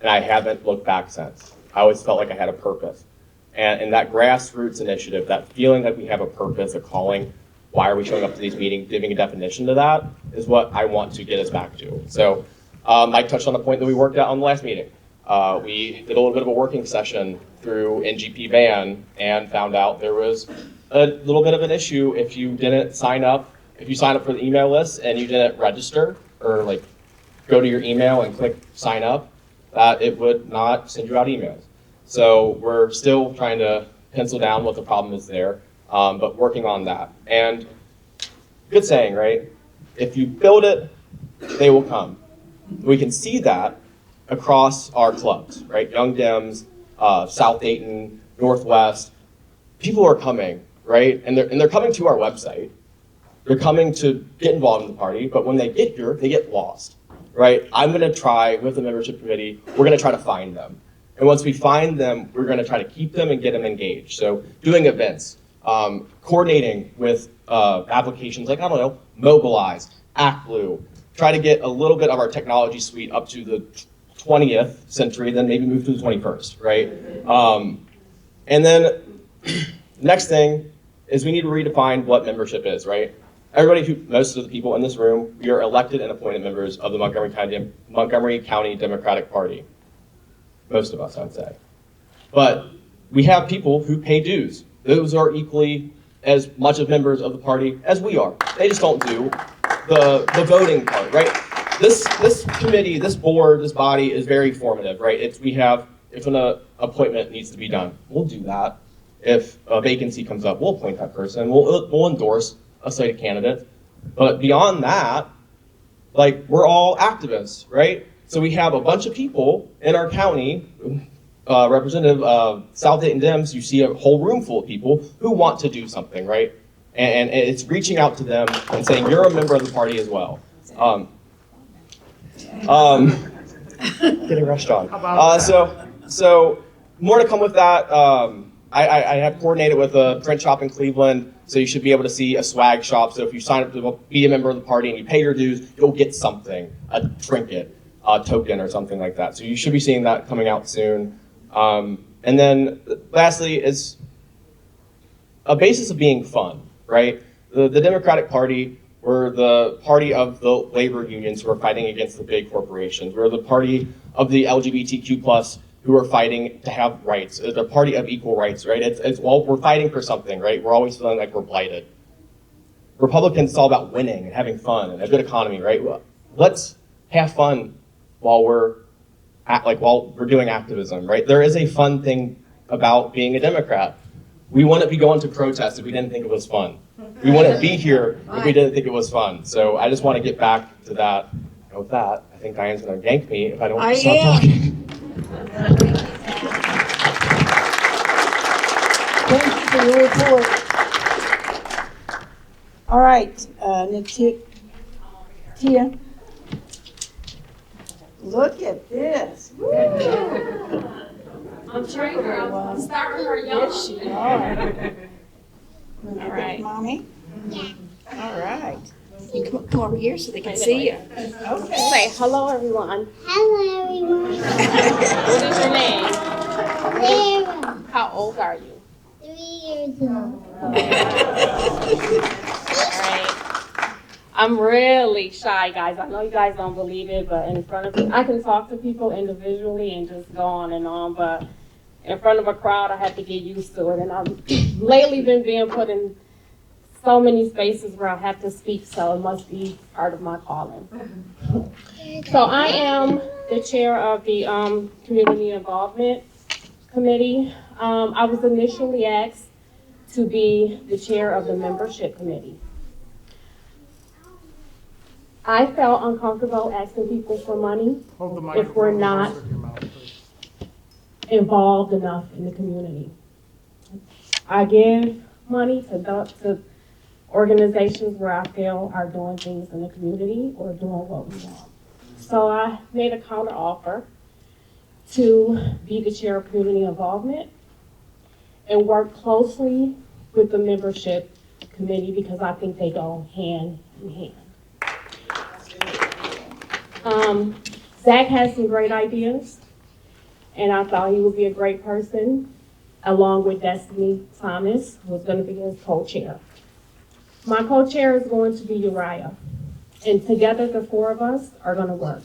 and I haven't looked back since. I always felt like I had a purpose. And that grassroots initiative, that feeling that we have a purpose, a calling, why are we showing up to these meetings, giving a definition to that, is what I want to get us back to. So Mike touched on a point that we worked out on the last meeting. We did a little bit of a working session through NGP ban and found out there was a little bit of an issue if you didn't sign up. If you sign up for the email list and you didn't register or like go to your email and click sign up, that it would not send you out emails. So we're still trying to pencil down what the problem is there, but working on that. And good saying, right? If you build it, they will come. We can see that across our clubs, right? Young Dems, South Dayton, Northwest. People are coming, right? And they're coming to our website. They're coming to get involved in the party, but when they get here, they get lost, right? I'm gonna try, with the membership committee, we're gonna try to find them. And once we find them, we're gonna try to keep them and get them engaged. So doing events, coordinating with applications like, I don't know, Mobilize, ActBlue, try to get a little bit of our technology suite up to the 20th century, then maybe move to the 21st, right? And then next thing is we need to redefine what membership is, right? Most of the people in this room, we are elected and appointed members of the Montgomery County Democratic Party. Most of us, I'd say. But we have people who pay dues. Those are equally as much of members of the party as we are. They just don't do the voting part, right? This committee, this board, this body is very formative, right? If an appointment needs to be done, we'll do that. If a vacancy comes up, we'll appoint that person. We'll endorse a slate of candidates. But beyond that, like, we're all activists, right? So we have a bunch of people in our county, Representative South Dayton Dems, you see a whole room full of people who want to do something, right? And it's reaching out to them and saying, you're a member of the party as well. Getting rushed on. So more to come with that. I have coordinated with a print shop in Cleveland, so you should be able to see a swag shop. So if you sign up to be a member of the party and you pay your dues, you'll get something, a trinket, a token, or something like that. So you should be seeing that coming out soon. And then lastly is a basis of being fun, right? The Democratic Party, we're the party of the labor unions who are fighting against the big corporations. We're the party of the LGBTQ+ who are fighting to have rights. The party of equal rights, right? It's well, we're fighting for something, right? We're always feeling like we're blighted. Republicans, it's all about winning and having fun and a good economy, right? Well, let's have fun while we're doing activism, right? There is a fun thing about being a Democrat. We wouldn't be going to protests if we didn't think it was fun. We wouldn't be here if we didn't think it was fun. So I just want to get back to that. And with that, I think Diane's going to yank me if I don't stop talking.
Thank you for your report. All right, Tia. Look at this. Woo.
I'm trying her. I'm starting her young.
Yes, you are.
All right.
Mommy. All right. You come over here so they can see you. Okay.
Say hello, everyone.
Hello, everyone.
What is your name?
Sarah.
How old are you?
3 years old.
All right. I'm really shy, guys. I know you guys don't believe it, but in front of I can talk to people individually and just go on and on, but in front of a crowd, I have to get used to it. And I've lately been being put in so many spaces where I have to speak, so it must be part of my calling. So I am the chair of the Community Involvement Committee. I was initially asked to be the chair of the Membership Committee. I felt uncomfortable asking people for money if we're not involved enough in the community. I give money to organizations where I feel are doing things in the community or doing what we want. So I made a counter offer to be the chair of community involvement and work closely with the membership committee because I think they go hand in hand. Zach has some great ideas, and I thought he would be a great person, along with Destiny Thomas, who is going to be his co-chair. My co-chair is going to be Uriah, and together the four of us are going to work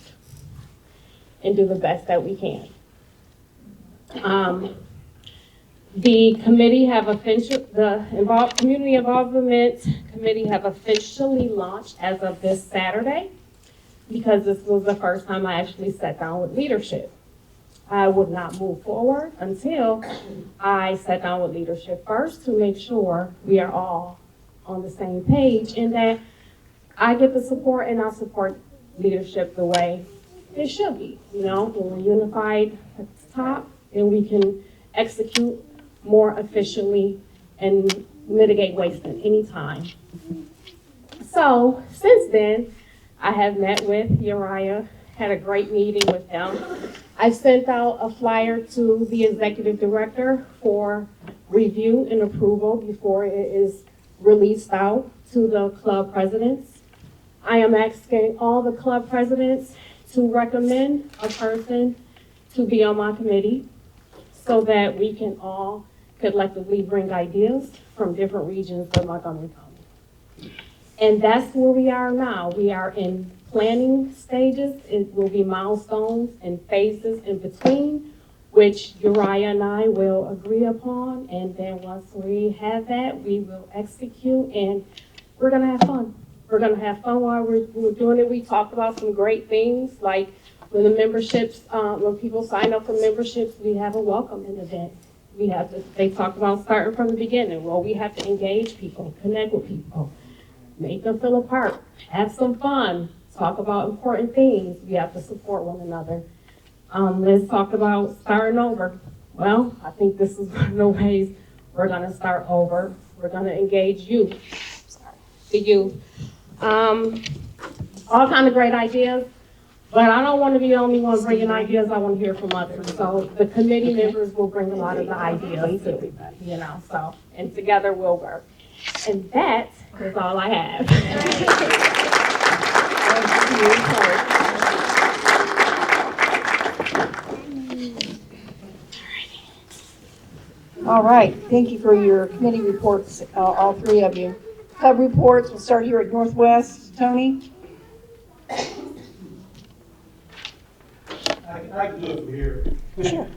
and do the best that we can. The committee Community Involvement Committee have officially launched as of this Saturday, because this was the first time I actually sat down with leadership. I would not move forward until I sat down with leadership first to make sure we are all on the same page and that I get the support and I support leadership the way it should be. You know, when we're unified at the top, then we can execute more efficiently and mitigate waste at any time. So since then, I have met with Uriah, had a great meeting with him. I sent out a flyer to the executive director for review and approval before it is released out to the club presidents. I am asking all the club presidents to recommend a person to be on my committee so that we can all collectively bring ideas from different regions of Montgomery County. And that's where we are now. We are in planning stages. It will be milestones and phases in between, which Uriah and I will agree upon. And then once we have that, we will execute and we're gonna have fun. We're gonna have fun while we're doing it. We talked about some great things, like when the memberships, when people sign up for memberships, we have a welcoming event. They talked about starting from the beginning. Well, we have to engage people, connect with people, make them feel a part, have some fun, talk about important things. We have to support one another. Liz talked about starting over. Well, I think this is one of the ways we're gonna start over. We're gonna engage youth, the youth. All kind of great ideas.
But I don't want to be the only one bringing ideas. I want to hear from others. So the committee members will bring a lot of the ideas too, you know, so, and together we'll work. And that is all I have.
All right, thank you for your committee reports, all three of you. Club reports, we'll start here at Northwest. Tony?
I can do it from here.
Sure.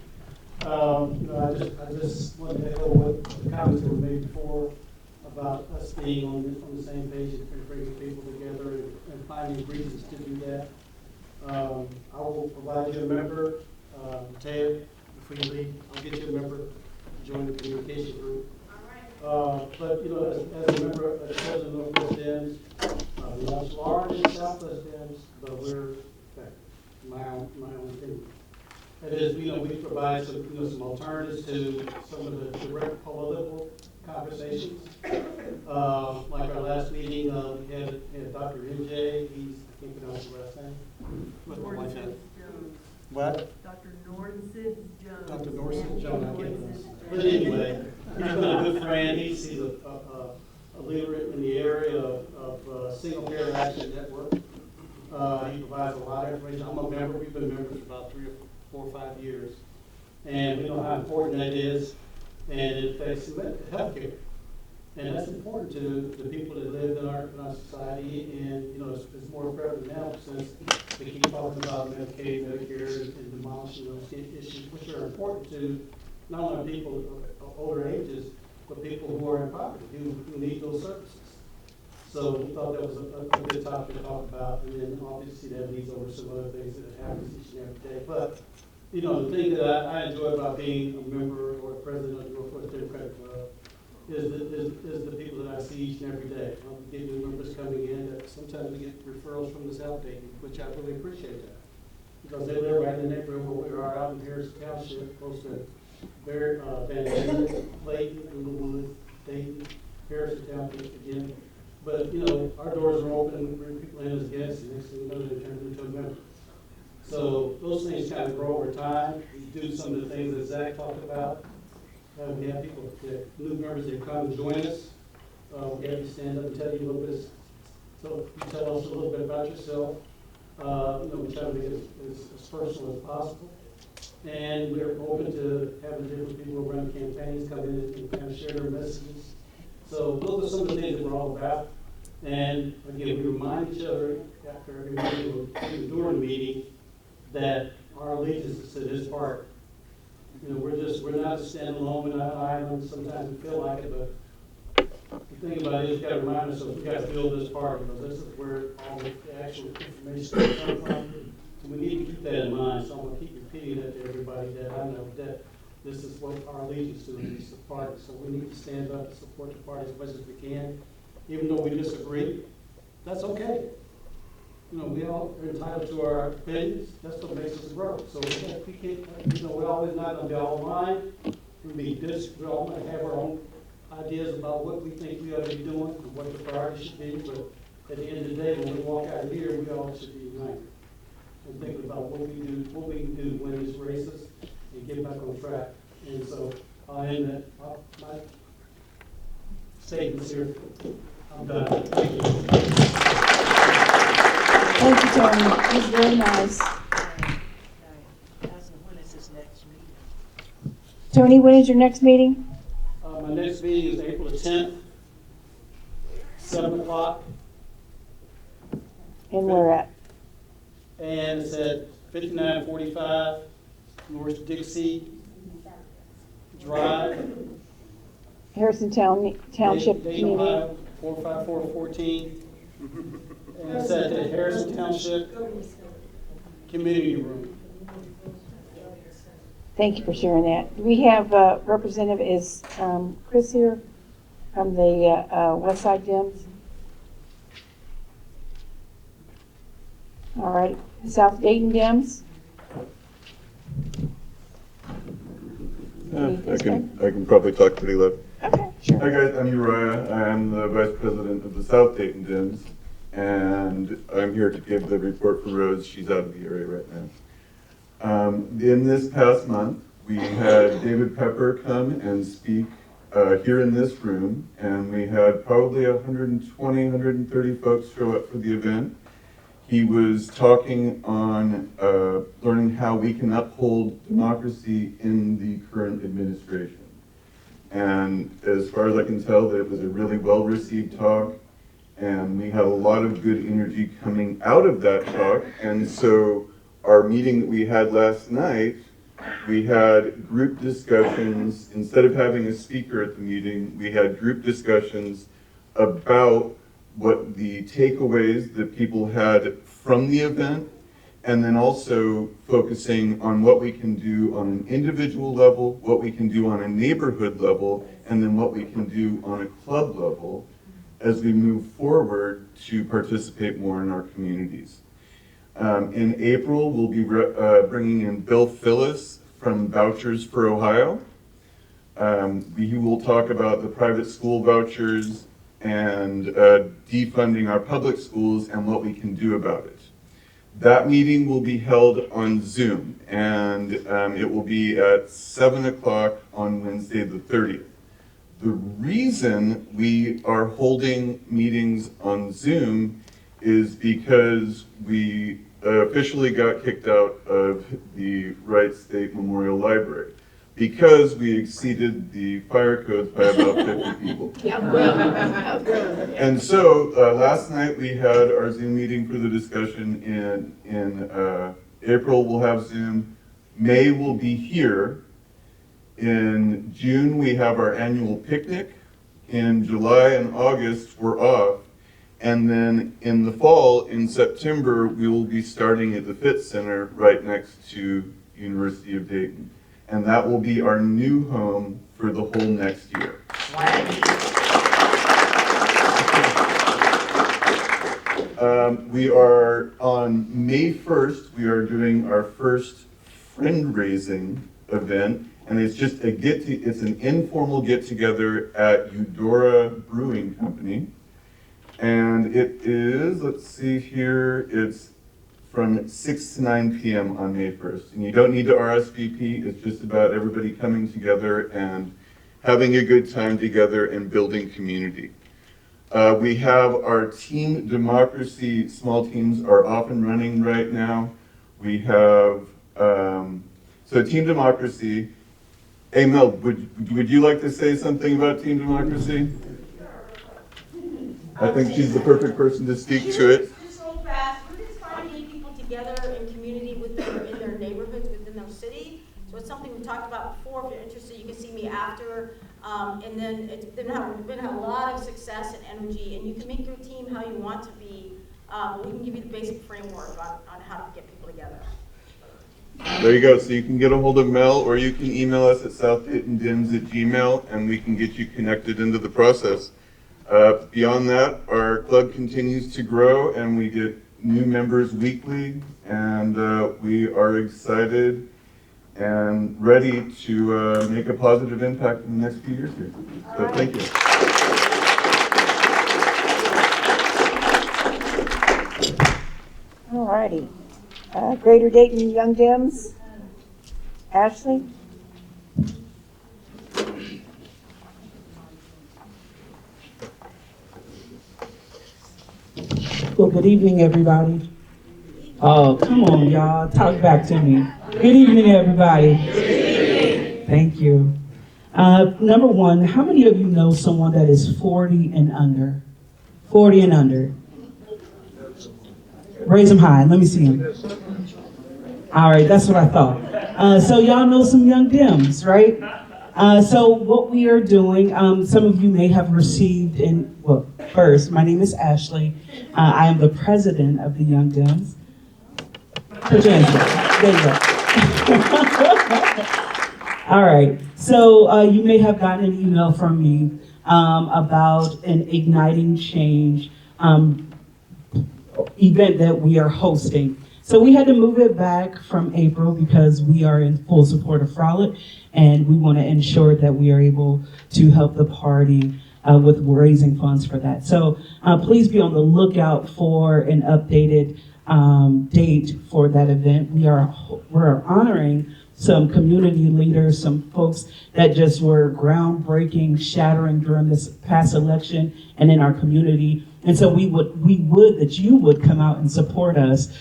I just want to echo what the comments that were made before about us being on the same page and bringing people together and finding reasons to do that. I will provide you a member, Ted, before you leave. I'll get you a member to join the communication group. But, as a member of the President of Northwest Dems, we're not as large as Southwest Dems, but we're, my own opinion. That is, we provide some alternatives to some of the direct political conversations. Like our last meeting, we had Dr. MJ, I can't pronounce his last name. What?
Dr. Norton Jones.
Dr. Norton Jones, I can't pronounce it. But anyway, he's been a good friend. He's a leader in the area of single payer action network. He provides a lot of information. I'm a member. We've been members for about 3 or 4 or 5 years. And we know how important that is. And it affects healthcare. And that's important to the people that live in our society. And, it's more prevalent now since we keep talking about Medicaid, Medicare, and demolishing those issues, which are important to not only people of older ages, but people who are in poverty, who need those services. So we thought that was a good topic to talk about, and then obviously that leads over some other things that happen each and every day. But, the thing that I enjoy about being a member or a president of the Northwest Democratic Club is the people that I see each and every day. We get new members coming in that sometimes we get referrals from the South Dayton, which I really appreciate that. Because they live right in the neighborhood where we are out in Harrison Township, close to Van Layton, Inglewood, Dayton, Harrison Township again. But, our doors are open, we bring people in as guests, and next thing you know, they turn into a member. So those things kind of grow over time. We do some of the things that Zach talked about. We have people, new members that come and join us. We have you stand up and tell you a little bit, so you tell us a little bit about yourself. We try to make it as personal as possible. And we're open to having different people who run campaigns come in and kind of share their messages. So those are some of the things that we're all about. And again, we remind each other after every meeting or even during the meeting that our allegiance is to this party. We're not a standalone, we're not an island. Sometimes we feel like it, but the thing about it is, we got to remind ourselves we got to build this party, because this is where all the actual information comes from. So we need to keep that in mind. So I'm going to keep repeating that to everybody that I know that this is what our allegiance to is the party. So we need to stand up and support the party as much as we can, even though we disagree. That's okay. We all are entitled to our opinions. That's what makes us grow. So we can't, we're always not going to be all aligned. We all might have our own ideas about what we think we ought to be doing and what the priority should be. But at the end of the day, when we walk out of here, we all should be united and thinking about what we can do to win these races and get back on track. And so I'll end that. My statements here. I'm done. Thank you.
Thank you, Tony. It was very nice. Tony, when is your next meeting?
My next meeting is April the 10th, 7 o'clock.
And where at?
And it's at 5945 North Dixie Drive.
Harrison Township
Dayton,
Community.
Ohio, 45414. And it's at the Harrison Township Community Room.
Thank you for sharing that. Do we have Representative, is Chris here from the West Side Dems? All right, South Dayton Dems?
I can probably talk pretty loud.
Okay, sure.
Hi guys, I'm Uriah. I am the Vice President of the South Dayton Dems. and I'm here to give the report for Rose. She's out of the area right now. In this past month, we had David Pepper come and speak here in this room, and we had probably 120, 130 folks show up for the event. He was talking on learning how we can uphold democracy in the current administration. And as far as I can tell, it was a really well-received talk, and we had a lot of good energy coming out of that talk. And so our meeting that we had last night, we had group discussions. Instead of having a speaker at the meeting, we had group discussions about what the takeaways that people had from the event, and then also focusing on what we can do on an individual level, what we can do on a neighborhood level, and then what we can do on a club level as we move forward to participate more in our communities. In April, we'll be bringing in Bill Phillis from Vouchers for Ohio. He will talk about the private school vouchers and defunding our public schools and what we can do about it. That meeting will be held on Zoom, and it will be at 7 o'clock on Wednesday the 30th. The reason we are holding meetings on Zoom is because we officially got kicked out of the Wright State Memorial Library because we exceeded the fire codes by about 50 people. And so last night we had our Zoom meeting for the discussion. In April we'll have Zoom. May will be here. In June we have our annual picnic. In July and August we're off. And then in the fall, in September, we will be starting at the Fitz Center right next to University of Dayton. And that will be our new home for the whole next year. We are on May 1st, we are doing our first friend-raising event. And it's just it's an informal get-together at Eudora Brewing Company. And it is, let's see here, it's from 6 to 9 p.m. on May 1st. And you don't need to RSVP, it's just about everybody coming together and having a good time together and building community. We have our Team Democracy small teams are off and running right now. We have, so Team Democracy, hey Mel, would you like to say something about Team Democracy? I think she's the perfect person to speak to it.
Just real fast, we're just trying to get people together in community in their neighborhoods, within their city. So it's something we talked about before. If you're interested, you can see me after. And then it's been a lot of success and energy, and you can make your team how you want to be. We can give you the basic framework on how to get people together.
There you go. So you can get a hold of Mel, or you can email us at southdaytondims@gmail.com, and we can get you connected into the process. Beyond that, our club continues to grow, and we get new members weekly, and we are excited and ready to make a positive impact in the next few years here. So thank you.
All righty. Greater Dayton Young Dems, Ashley?
Well, good evening, everybody. Oh, come on, y'all. Talk back to me. Good evening, everybody. Good evening. Thank you. Number one, how many of you know someone that is 40 and under? 40 and under. Raise them high. Let me see them. All right, that's what I thought. So y'all know some young Dems, right? So what we are doing, some of you may have received well, first, my name is Ashley. I am the president of the Young Dems. Put your hands up. There you go. All right, so you may have gotten an email from me about an Igniting Change event that we are hosting. So we had to move it back from April because we are in full support of Frolic, and we want to ensure that we are able to help the party with raising funds for that. So please be on the lookout for an updated date for that event. We're honoring some community leaders, some folks that just were groundbreaking, shattering during this past election and in our community. And so we would that you would come out and support us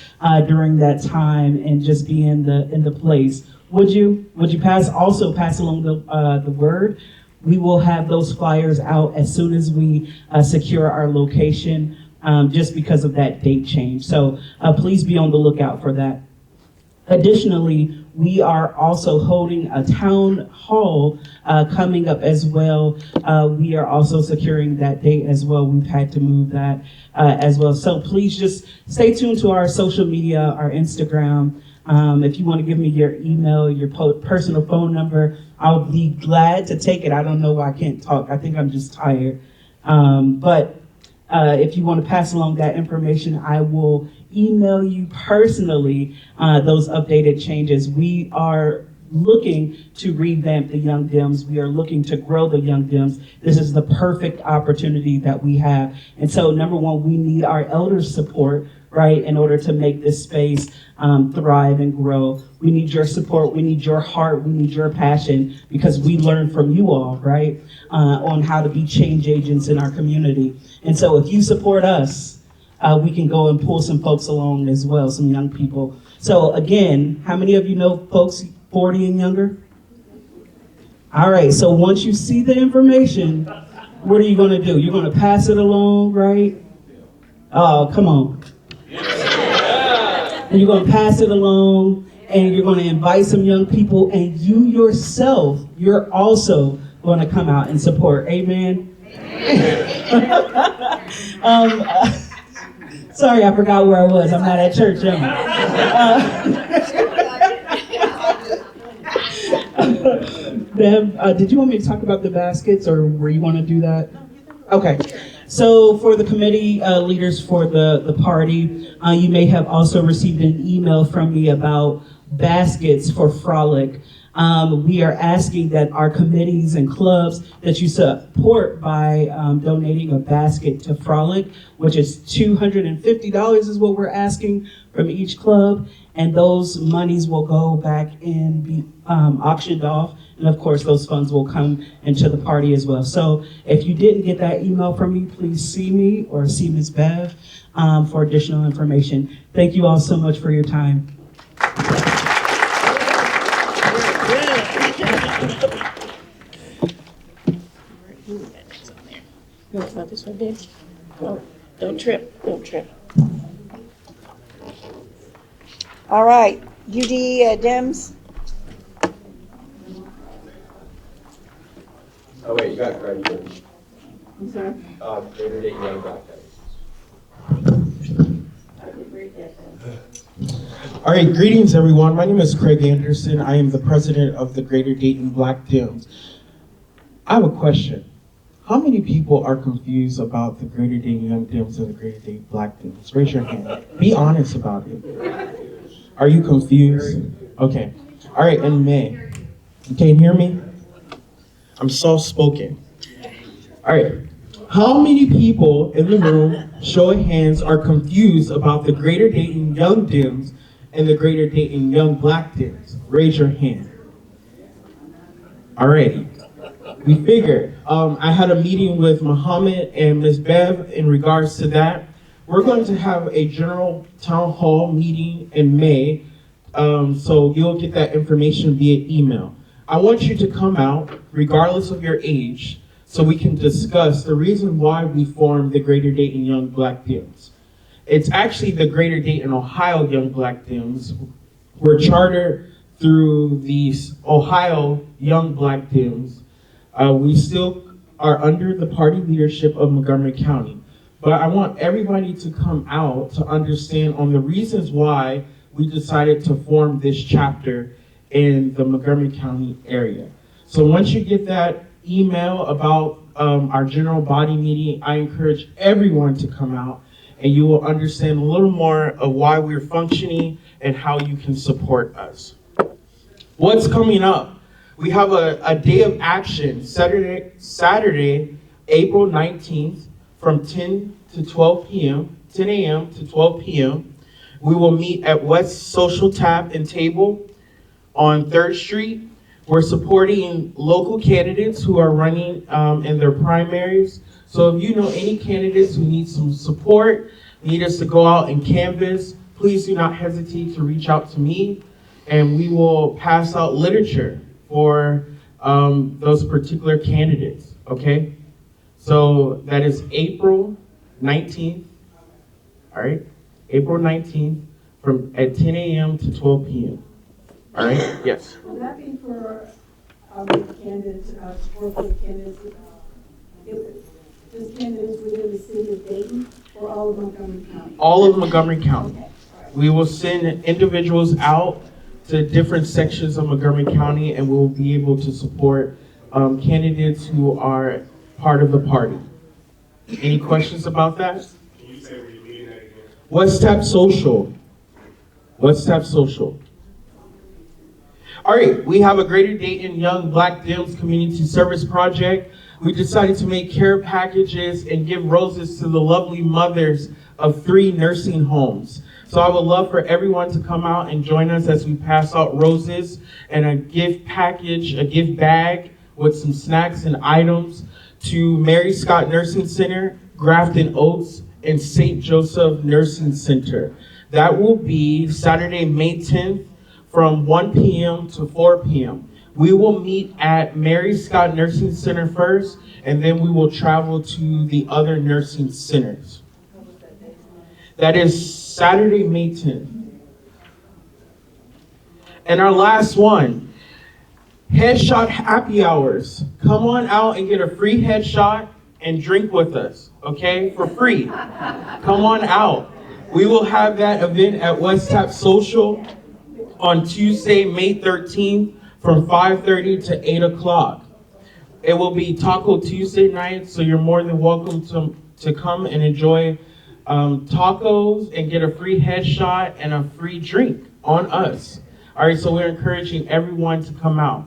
during that time and just be in the place. Would you pass along the word? We will have those flyers out as soon as we secure our location, just because of that date change. So please be on the lookout for that. Additionally, we are also holding a town hall coming up as well. We are also securing that date as well. We've had to move that as well. So please just stay tuned to our social media, our Instagram. If you want to give me your email, your personal phone number, I'll be glad to take it. I don't know why I can't talk. I think I'm just tired. But if you want to pass along that information, I will email you personally those updated changes. We are looking to revamp the Young Dems. We are looking to grow the Young Dems. This is the perfect opportunity that we have. And so, number one, we need our elders' support, right, in order to make this space thrive and grow. We need your support. We need your heart. We need your passion, because we learn from you all, right, on how to be change agents in our community. And so if you support us, we can go and pull some folks along as well, some young people. So again, how many of you know folks 40 and younger? All right, so once you see the information, what are you going to do? You're going to pass it along, right? Oh, come on. And you're going to pass it along, and you're going to invite some young people, and you yourself, you're also going to come out and support. Amen? Sorry, I forgot where I was. I'm not at church, am I? Bev, did you want me to talk about the baskets, or were you want to do that? Okay. So for the committee leaders for the party, you may have also received an email from me about baskets for Frolic. We are asking that our committees and clubs that you support by donating a basket to Frolic, which is $250 is what we're asking from each club, and those monies will go back and be auctioned off, and of course those funds will come into the party as well. So if you didn't get that email from me, please see me or see Ms. Bev for additional information. Thank you all so much for your time.
This one, babe. Oh, don't trip. All right, UD Dems.
Oh wait, you got it right here.
I'm sorry.
Greater Dayton Young Black
All right, greetings everyone. My name is Craig Anderson. I am the president of the Greater Dayton Black Dems. I have a question. How many people are confused about the Greater Dayton Young Dems and the Greater Dayton Black Dems? Raise your hand. Be honest about it. Are you confused? Okay. All right, in May. You can't hear me? I'm soft-spoken. All right. How many people in the room, show of hands, are confused about the Greater Dayton Young Dems and the Greater Dayton Young Black Dems? Raise your hand. All right. We figured. I had a meeting with Muhammad and Ms. Bev in regards to that. We're going to have a general town hall meeting in May, so you'll get that information via email. I want you to come out, regardless of your age, so we can discuss the reason why we formed the Greater Dayton Young Black Dems. It's actually the Greater Dayton Ohio Young Black Dems. We're chartered through the Ohio Young Black Dems. We still are under the party leadership of Montgomery County. But I want everybody to come out to understand on the reasons why we decided to form this chapter in the Montgomery County area. So once you get that email about our general body meeting, I encourage everyone to come out, and you will understand a little more of why we're functioning and how you can support us. What's coming up? We have a day of action, Saturday, April 19th from 10 to 12 p.m., 10 a.m. to 12 p.m. We will meet at West Social Tap and Table on 3rd Street. We're supporting local candidates who are running in their primaries. So if you know any candidates who need some support, need us to go out and canvass, please do not hesitate to reach out to me, and we will pass out literature for those particular candidates, okay? So that is April 19th, all right? April 19th at 10 a.m. to 12 p.m. All right, yes.
Will that be for candidates, support for candidates, just candidates within the city of Dayton or all of Montgomery County?
All of Montgomery County. Okay. We will send individuals out to different sections of Montgomery County, and we'll be able to support candidates who are part of the party. Any questions about that?
Can you say where you're meeting at again?
West Tap Social. West Tap Social. All right, we have a Greater Dayton Young Black Dems Community Service Project. We decided to make care packages and give roses to the lovely mothers of 3 nursing homes. So I would love for everyone to come out and join us as we pass out roses and a gift package, a gift bag with some snacks and items to Mary Scott Nursing Center, Grafton Oaks, and St. Joseph Nursing Center. That will be Saturday, May 10th from 1 p.m. to 4 p.m. We will meet at Mary Scott Nursing Center first, and then we will travel to the other nursing centers. That is Saturday, May 10th. And our last one, headshot happy hours. Come on out and get a free headshot and drink with us, okay? For free. Come on out. We will have that event at West Tap Social on Tuesday, May 13th from 5:30 to 8 o'clock. It will be Taco Tuesday night, so you're more than welcome to come and enjoy tacos and get a free headshot and a free drink on us. All right, so we're encouraging everyone to come out.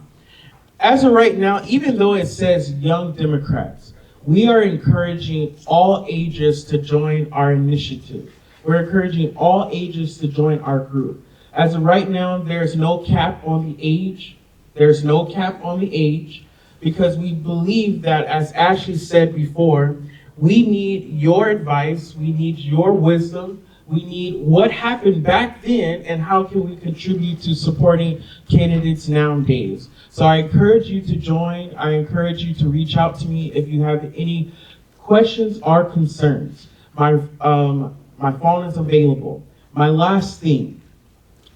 As of right now, even though it says Young Democrats, we are encouraging all ages to join our initiative. We're encouraging all ages to join our group. As of right now, there's no cap on the age. There's no cap on the age because we believe that, as Ashley said before, we need your advice, we need your wisdom, we need what happened back then and how can we contribute to supporting candidates nowadays. So I encourage you to join. I encourage you to reach out to me if you have any questions or concerns. My phone is available. My last thing,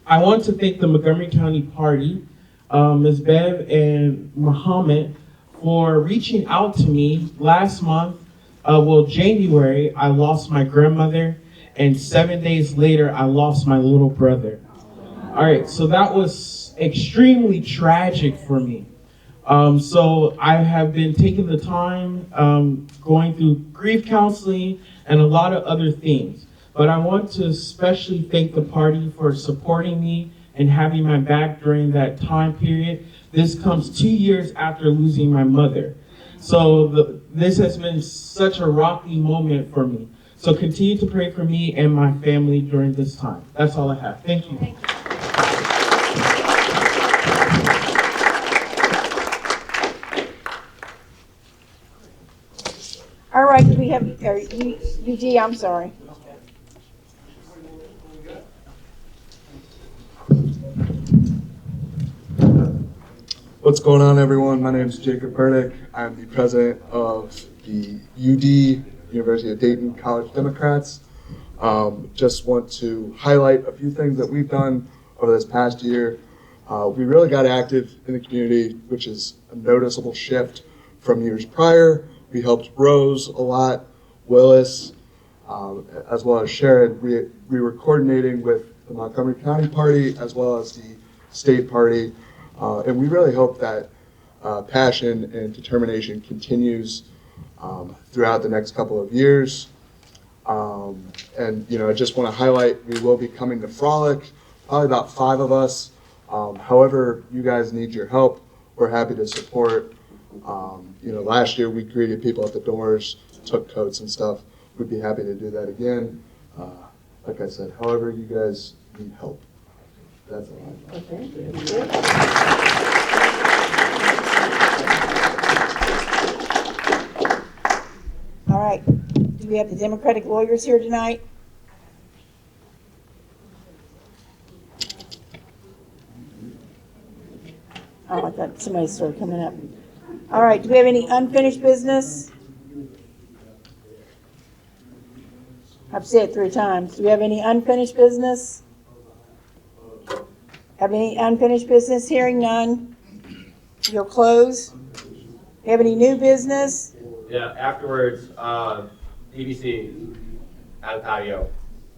I want to thank the Montgomery County Party, Ms. Bev and Muhammad, for reaching out to me last month. January, I lost my grandmother, and 7 days later, I lost my little brother. All right, so that was extremely tragic for me. So I have been taking the time, going through grief counseling and a lot of other things. But I want to especially thank the party for supporting me and having my back during that time period. This comes 2 years after losing my mother. So this has been such a rocky moment for me. So continue to pray for me and my family during this time. That's all I have. Thank you.
All right, we have, UD, I'm sorry.
What's going on, everyone? My name is Jacob Burdick. I'm the president of the UD, University of Dayton College Democrats. Just want to highlight a few things that we've done over this past year. We really got active in the community, which is a noticeable shift from years prior. We helped Rose a lot, Willis, as well as Sherrod. We were coordinating with the Montgomery County Party as well as the state party. And we really hope that passion and determination continues throughout the next couple of years. And I just want to highlight, we will be coming to Frolic, probably about 5 of us. However, you guys need your help, we're happy to support. Last year we greeted people at the doors, took coats and stuff. We'd be happy to do that again. Like I said, however you guys need help. That's all.
All right. Do we have the Democratic lawyers here tonight? Oh, I thought somebody started coming up. All right. Do we have any unfinished business? I've said it 3 times. Do we have any unfinished business? Have any unfinished business? Hearing none. You'll close. Do you have any new business?
Yeah, afterwards, DBC at a patio.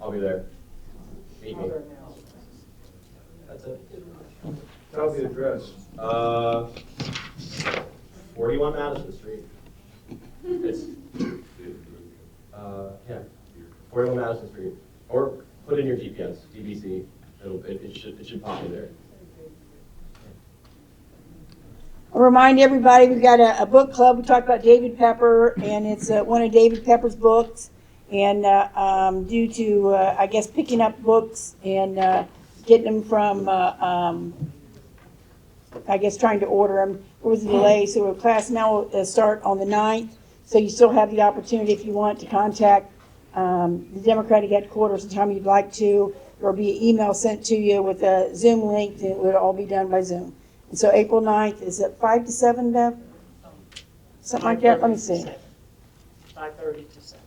I'll be there. Meet me. That's it.
Tell the address.
41 Madison Street. It's, yeah, 41 Madison Street. Or put in your GPS, DBC. It should pop in there.
I'll remind everybody, we've got a book club. We talked about David Pepper, and it's one of David Pepper's books. And due to, I guess, picking up books and getting them from, I guess, trying to order them, there was a delay. So our class now will start on the 9th. So you still have the opportunity, if you want, to contact the Democratic headquarters anytime you'd like to. There will be an email sent to you with a Zoom link, and it would all be done by Zoom. And so April 9th, is it 5 to 7, Bev? Something like that? Let me see.
5:30 to 7.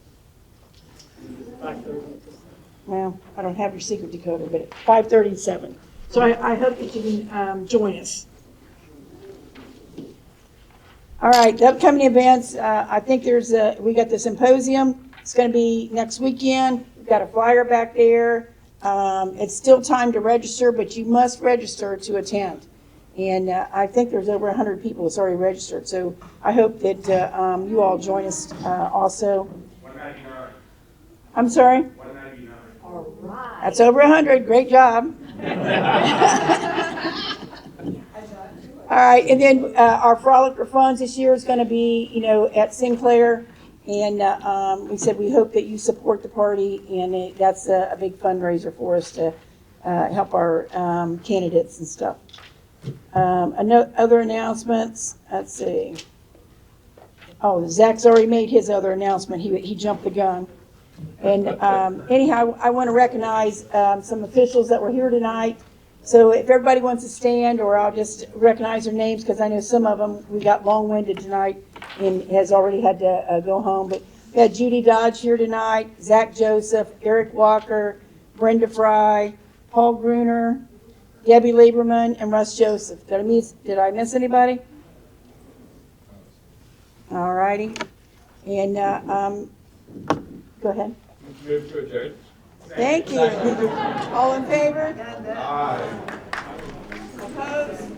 5:30 to 7.
Well, I don't have your secret decoder, but it's 5:30 to 7. So I hope that you can join us. All right, the upcoming events, I think we got the symposium. It's going to be next weekend. We've got a flyer back there. It's still time to register, but you must register to attend. And I think there's over 100 people that's already registered. So I hope that you all join us also.
199.
I'm sorry?
199.
All right. That's over 100. Great job. All right. And then our Frolic for Funds this year is going to be, at Sinclair. And we said we hope that you support the party. And that's a big fundraiser for us to help our candidates and stuff. Other announcements, let's see. Oh, Zach's already made his other announcement. He jumped the gun. And anyhow, I want to recognize some officials that were here tonight. So if everybody wants to stand, or I'll just recognize their names, because I know some of them, we got long-winded tonight and has already had to go home. But we had Judy Dodge here tonight, Zach Joseph, Eric Walker, Brenda Fry, Paul Gruner, Debbie Lieberman, and Russ Joseph. Did I miss anybody? All righty. And go ahead.
Move to adjourn.
Thank you. All in favor?
Aye.
Opposed?